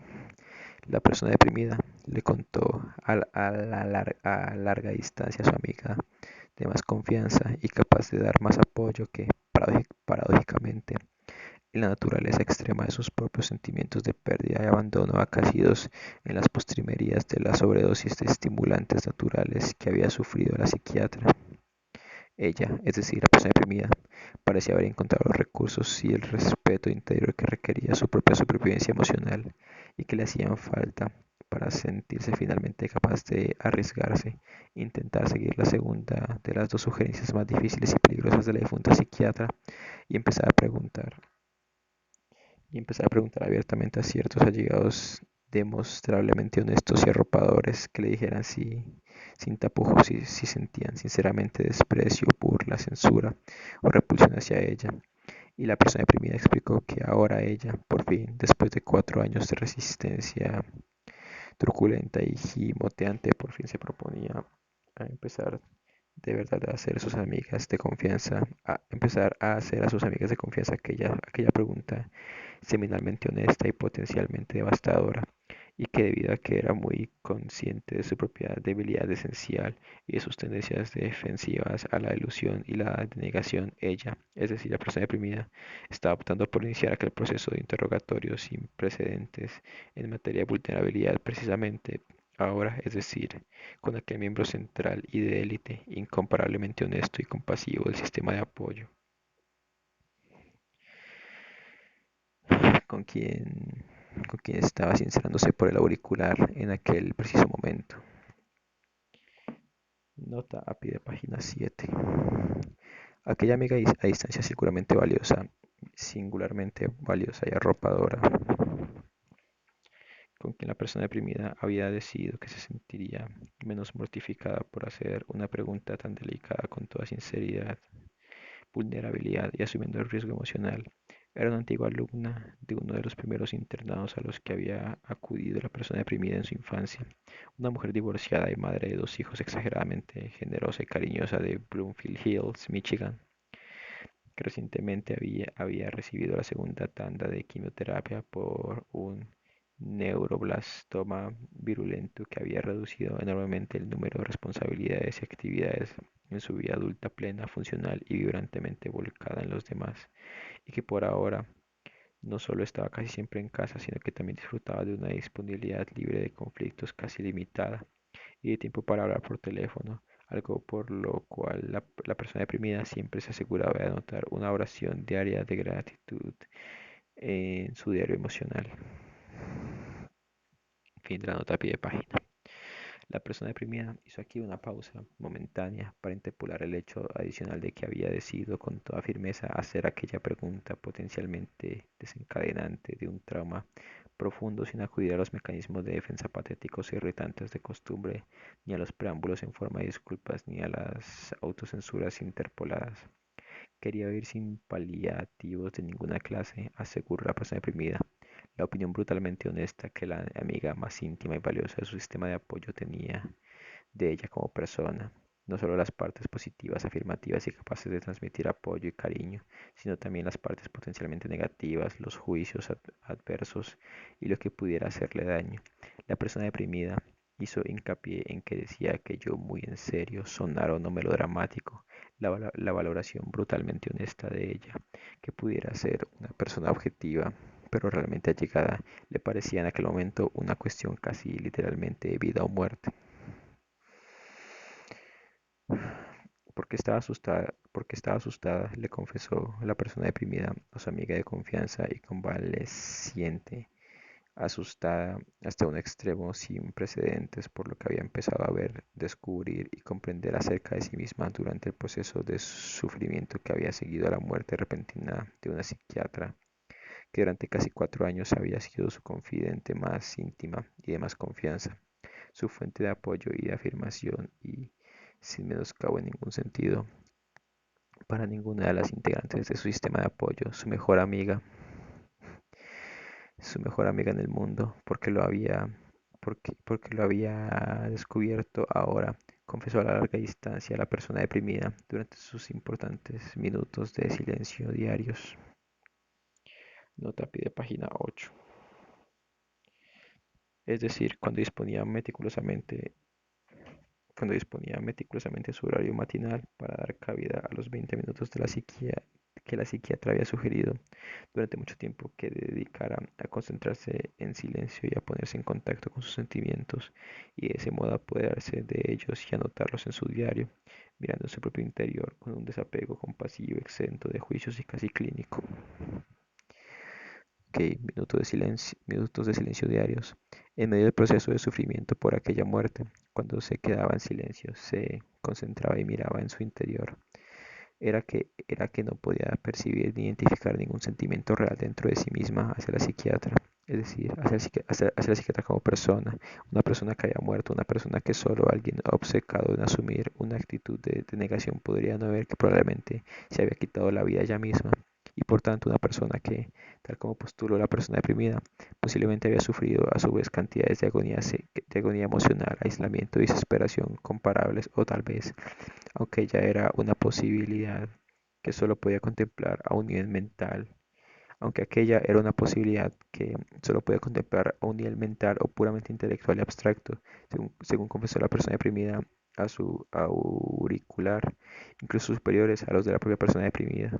la persona deprimida le contó a larga distancia a su amiga de más confianza y capaz de dar más apoyo que paradójicamente en la naturaleza extrema de sus propios sentimientos de pérdida y abandono acaecidos en las postrimerías de la sobredosis de estimulantes naturales que había sufrido la psiquiatra. Ella, es decir, la persona deprimida, parecía haber encontrado los recursos y el respeto interior que requería su propia supervivencia emocional y que le hacían falta para sentirse finalmente capaz de arriesgarse, intentar seguir la segunda de las dos sugerencias más difíciles y peligrosas de la difunta psiquiatra y empezar a preguntar abiertamente a ciertos allegados demostrablemente honestos y arropadores que le dijeran sin tapujos si sentían sinceramente desprecio, burla, censura o repulsión hacia ella. Y la persona deprimida explicó que ahora ella, por fin, después de 4 años de resistencia truculenta y gimoteante, por fin se proponía a empezar de verdad a hacer a sus amigas de confianza, a empezar a hacer a sus amigas de confianza aquella pregunta seminalmente honesta y potencialmente devastadora, y que debido a que era muy consciente de su propia debilidad esencial y de sus tendencias defensivas a la ilusión y la denegación, ella, es decir, la persona deprimida, estaba optando por iniciar aquel proceso de interrogatorio sin precedentes en materia de vulnerabilidad precisamente ahora, es decir, con aquel miembro central y de élite, incomparablemente honesto y compasivo del sistema de apoyo, con quien, con quien estaba sincerándose por el auricular en aquel preciso momento. Nota a pie de página 7. Aquella amiga a distancia singularmente valiosa y arropadora, con quien la persona deprimida había decidido que se sentiría menos mortificada por hacer una pregunta tan delicada con toda sinceridad, vulnerabilidad y asumiendo el riesgo emocional. Era una antigua alumna de uno de los primeros internados a los que había acudido la persona deprimida en su infancia, una mujer divorciada y madre de 2 hijos exageradamente generosa y cariñosa de Bloomfield Hills, Michigan, que recientemente había recibido la segunda tanda de quimioterapia por un neuroblastoma virulento que había reducido enormemente el número de responsabilidades y actividades en su vida adulta plena, funcional y vibrantemente volcada en los demás, y que por ahora no solo estaba casi siempre en casa, sino que también disfrutaba de una disponibilidad libre de conflictos casi limitada y de tiempo para hablar por teléfono, algo por lo cual la persona deprimida siempre se aseguraba de anotar una oración diaria de gratitud en su diario emocional. Fin de la nota a pie de página. La persona deprimida hizo aquí una pausa momentánea para interpolar el hecho adicional de que había decidido con toda firmeza hacer aquella pregunta potencialmente desencadenante de un trauma profundo sin acudir a los mecanismos de defensa patéticos e irritantes de costumbre, ni a los preámbulos en forma de disculpas, ni a las autocensuras interpoladas. Quería oír sin paliativos de ninguna clase, aseguró la persona deprimida, la opinión brutalmente honesta que la amiga más íntima y valiosa de su sistema de apoyo tenía de ella como persona. No solo las partes positivas, afirmativas y capaces de transmitir apoyo y cariño, sino también las partes potencialmente negativas, los juicios adversos y lo que pudiera hacerle daño. La persona deprimida hizo hincapié en que decía aquello muy en serio, sonoro, no melodramático, la valoración brutalmente honesta de ella, que pudiera ser una persona objetiva, pero realmente allegada, le parecía en aquel momento una cuestión casi literalmente de vida o muerte. Porque estaba asustada, le confesó la persona deprimida a su amiga de confianza y convaleciente, asustada hasta un extremo sin precedentes por lo que había empezado a ver, descubrir y comprender acerca de sí misma durante el proceso de sufrimiento que había seguido a la muerte repentina de una psiquiatra que durante casi 4 años había sido su confidente más íntima y de más confianza, su fuente de apoyo y de afirmación y, sin menoscabo en ningún sentido, para ninguna de las integrantes de su sistema de apoyo, su mejor amiga en el mundo, porque lo había descubierto ahora, confesó a la larga distancia a la persona deprimida durante sus importantes minutos de silencio diarios. Nota pide página 8. Es decir, cuando disponía meticulosamente su horario matinal para dar cabida a los 20 minutos de la que la psiquiatra había sugerido durante mucho tiempo que dedicara a concentrarse en silencio y a ponerse en contacto con sus sentimientos y de ese modo apoderarse de ellos y anotarlos en su diario, mirando en su propio interior con un desapego compasivo, exento de juicios y casi clínico. Ok, minutos de silencio diarios. En medio del proceso de sufrimiento por aquella muerte, cuando se quedaba en silencio, se concentraba y miraba en su interior. Era que no podía percibir ni identificar ningún sentimiento real dentro de sí misma hacia la psiquiatra, es decir, hacia la psiquiatra como persona, una persona que había muerto, una persona que solo alguien obcecado en asumir una actitud de negación podría no ver que probablemente se había quitado la vida ella misma, y por tanto una persona que, tal como postuló la persona deprimida, posiblemente había sufrido a su vez cantidades de agonía emocional, aislamiento y desesperación comparables, o tal vez aunque ya era una posibilidad que solo podía contemplar a un nivel mental, aunque aquella era una posibilidad que solo podía contemplar a un nivel mental o puramente intelectual y abstracto, según confesó la persona deprimida a su auricular, incluso superiores a los de la propia persona deprimida,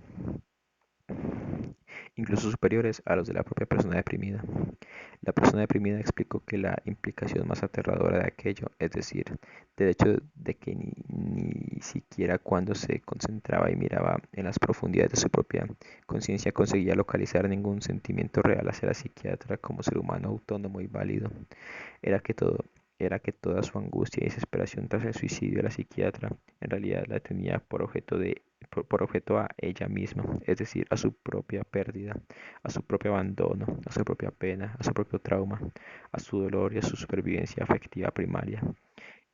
incluso superiores a los de la propia persona deprimida. La persona deprimida explicó que la implicación más aterradora de aquello, es decir, del hecho de que ni siquiera cuando se concentraba y miraba en las profundidades de su propia conciencia conseguía localizar ningún sentimiento real hacia la psiquiatra como ser humano autónomo y válido, era que todo, era que toda su angustia y desesperación tras el suicidio de la psiquiatra en realidad la tenía por objeto a ella misma, es decir, a su propia pérdida, a su propio abandono, a su propia pena, a su propio trauma, a su dolor y a su supervivencia afectiva primaria.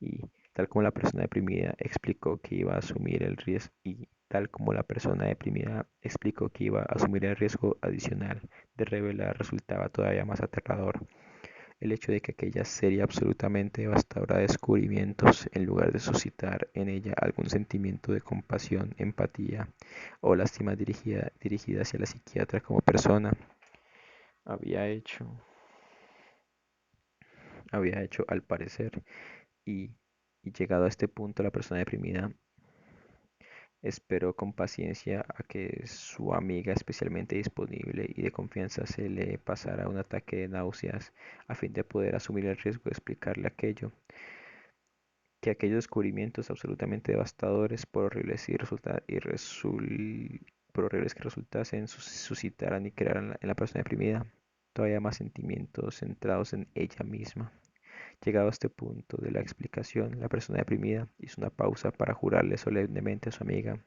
Y tal como la persona deprimida explicó que iba a asumir el riesgo y tal como la persona deprimida explicó que iba a asumir el riesgo adicional de revelar resultaba todavía más aterrador el hecho de que aquella serie absolutamente devastadora de descubrimientos, en lugar de suscitar en ella algún sentimiento de compasión, empatía o lástima dirigida hacia la psiquiatra como persona, había hecho, había hecho al parecer, y, y llegado a este punto la persona deprimida esperó con paciencia a que su amiga especialmente disponible y de confianza se le pasara un ataque de náuseas a fin de poder asumir el riesgo de explicarle aquello que aquellos descubrimientos absolutamente devastadores, por horribles que resultasen, suscitaran y crearan en la persona deprimida todavía más sentimientos centrados en ella misma. Llegado a este punto de la explicación, la persona deprimida hizo una pausa para jurarle solemnemente a su amiga,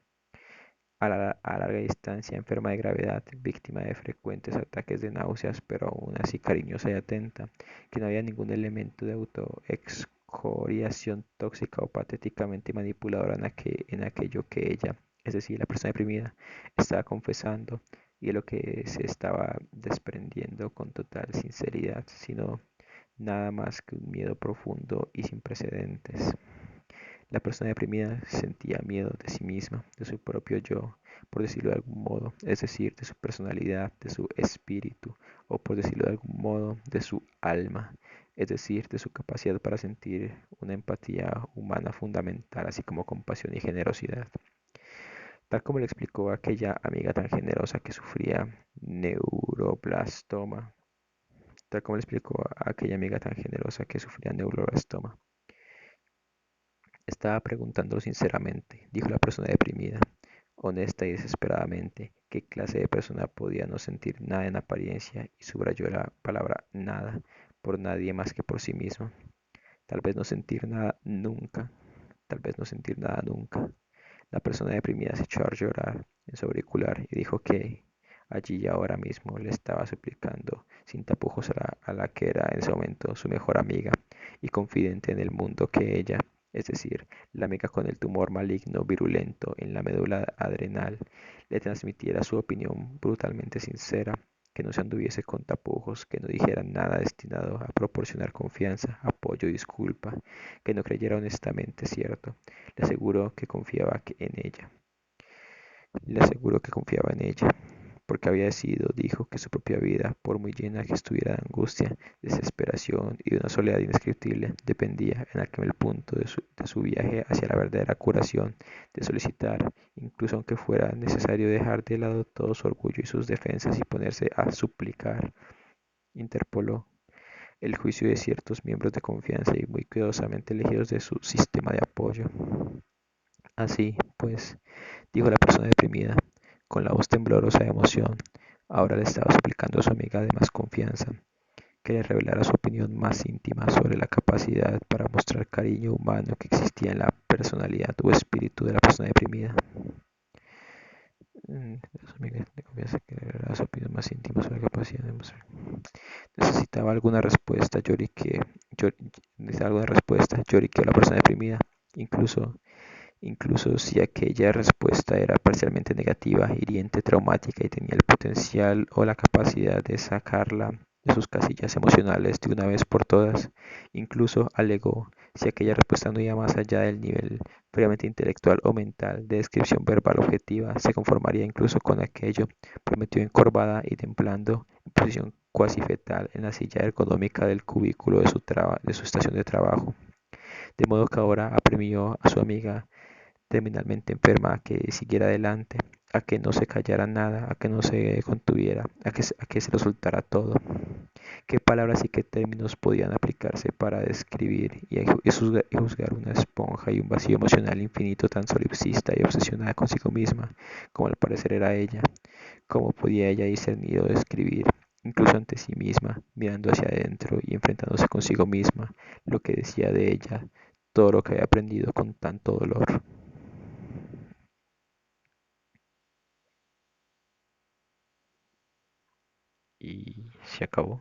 a larga distancia, enferma de gravedad, víctima de frecuentes ataques de náuseas, pero aún así cariñosa y atenta, que no había ningún elemento de autoexcoriación tóxica o patéticamente manipuladora en aquello que ella, es decir, la persona deprimida, estaba confesando y de lo que se estaba desprendiendo con total sinceridad, sino nada más que un miedo profundo y sin precedentes. La persona deprimida sentía miedo de sí misma, de su propio yo, por decirlo de algún modo, es decir, de su personalidad, de su espíritu, o por decirlo de algún modo, de su alma, es decir, de su capacidad para sentir una empatía humana fundamental, así como compasión y generosidad. Tal como le explicó a aquella amiga tan generosa que sufría neuroblastoma, tal como le explicó a aquella amiga tan generosa que sufría neuroblastoma. Estaba preguntando sinceramente, dijo la persona deprimida, honesta y desesperadamente, qué clase de persona podía no sentir nada en apariencia y subrayó la palabra nada por nadie más que por sí misma. Tal vez no sentir nada nunca, tal vez no sentir nada nunca. La persona deprimida se echó a llorar en su auricular y dijo que allí y ahora mismo le estaba suplicando sin tapujos a la que era en ese momento su mejor amiga y confidente en el mundo que ella, es decir, la amiga con el tumor maligno virulento en la médula adrenal, le transmitiera su opinión brutalmente sincera, que no se anduviese con tapujos, que no dijera nada destinado a proporcionar confianza, apoyo y disculpa, que no creyera honestamente cierto. Le aseguró que confiaba en ella. Le aseguró que confiaba en ella. porque había decidido, dijo, que su propia vida, por muy llena que estuviera de angustia, desesperación y de una soledad indescriptible, dependía en aquel punto de su viaje hacia la verdadera curación, de solicitar, incluso aunque fuera necesario dejar de lado todo su orgullo y sus defensas y ponerse a suplicar, interpoló el juicio de ciertos miembros de confianza y muy cuidadosamente elegidos de su sistema de apoyo. Así, pues, dijo la persona deprimida, con la voz temblorosa de emoción. Ahora le estaba suplicando a su amiga de más confianza que le revelara su opinión más íntima sobre la capacidad para mostrar cariño humano que existía en la personalidad o espíritu de la persona deprimida. Las amigas de confianza que le revelara su opinión más íntima sobre la capacidad de mostrar. Necesitaba alguna respuesta, necesitaba alguna respuesta, lloriqueó la persona deprimida. Incluso Incluso si aquella respuesta era parcialmente negativa, hiriente, traumática y tenía el potencial o la capacidad de sacarla de sus casillas emocionales de una vez por todas. Incluso, alegó, si aquella respuesta no iba más allá del nivel puramente intelectual o mental de descripción verbal objetiva, se conformaría incluso con aquello. Prometió encorvada y temblando, en posición cuasi fetal, en la silla ergonómica del cubículo de su estación de trabajo. De modo que ahora apremió a su amiga terminalmente enferma a que siguiera adelante, a que no se callara nada, a que no se contuviera, a que se lo soltara todo. ¿Qué palabras y qué términos podían aplicarse para describir y juzgar una esponja y un vacío emocional infinito tan solipsista y obsesionada consigo misma, como al parecer era ella? ¿Cómo podía ella discernir o describir, incluso ante sí misma, mirando hacia adentro y enfrentándose consigo misma, lo que decía de ella, todo lo que había aprendido con tanto dolor? Y se acabó.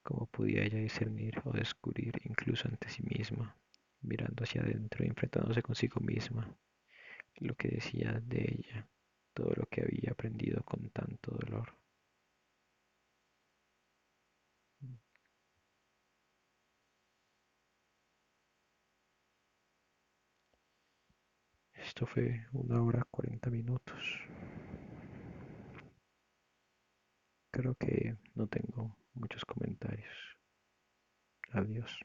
¿Cómo podía ella discernir o descubrir, incluso ante sí misma, mirando hacia adentro y enfrentándose consigo misma, lo que decía de ella, todo lo que había aprendido con tanto dolor? Esto fue 1 hora 40 minutos. Creo que no tengo muchos comentarios. Adiós.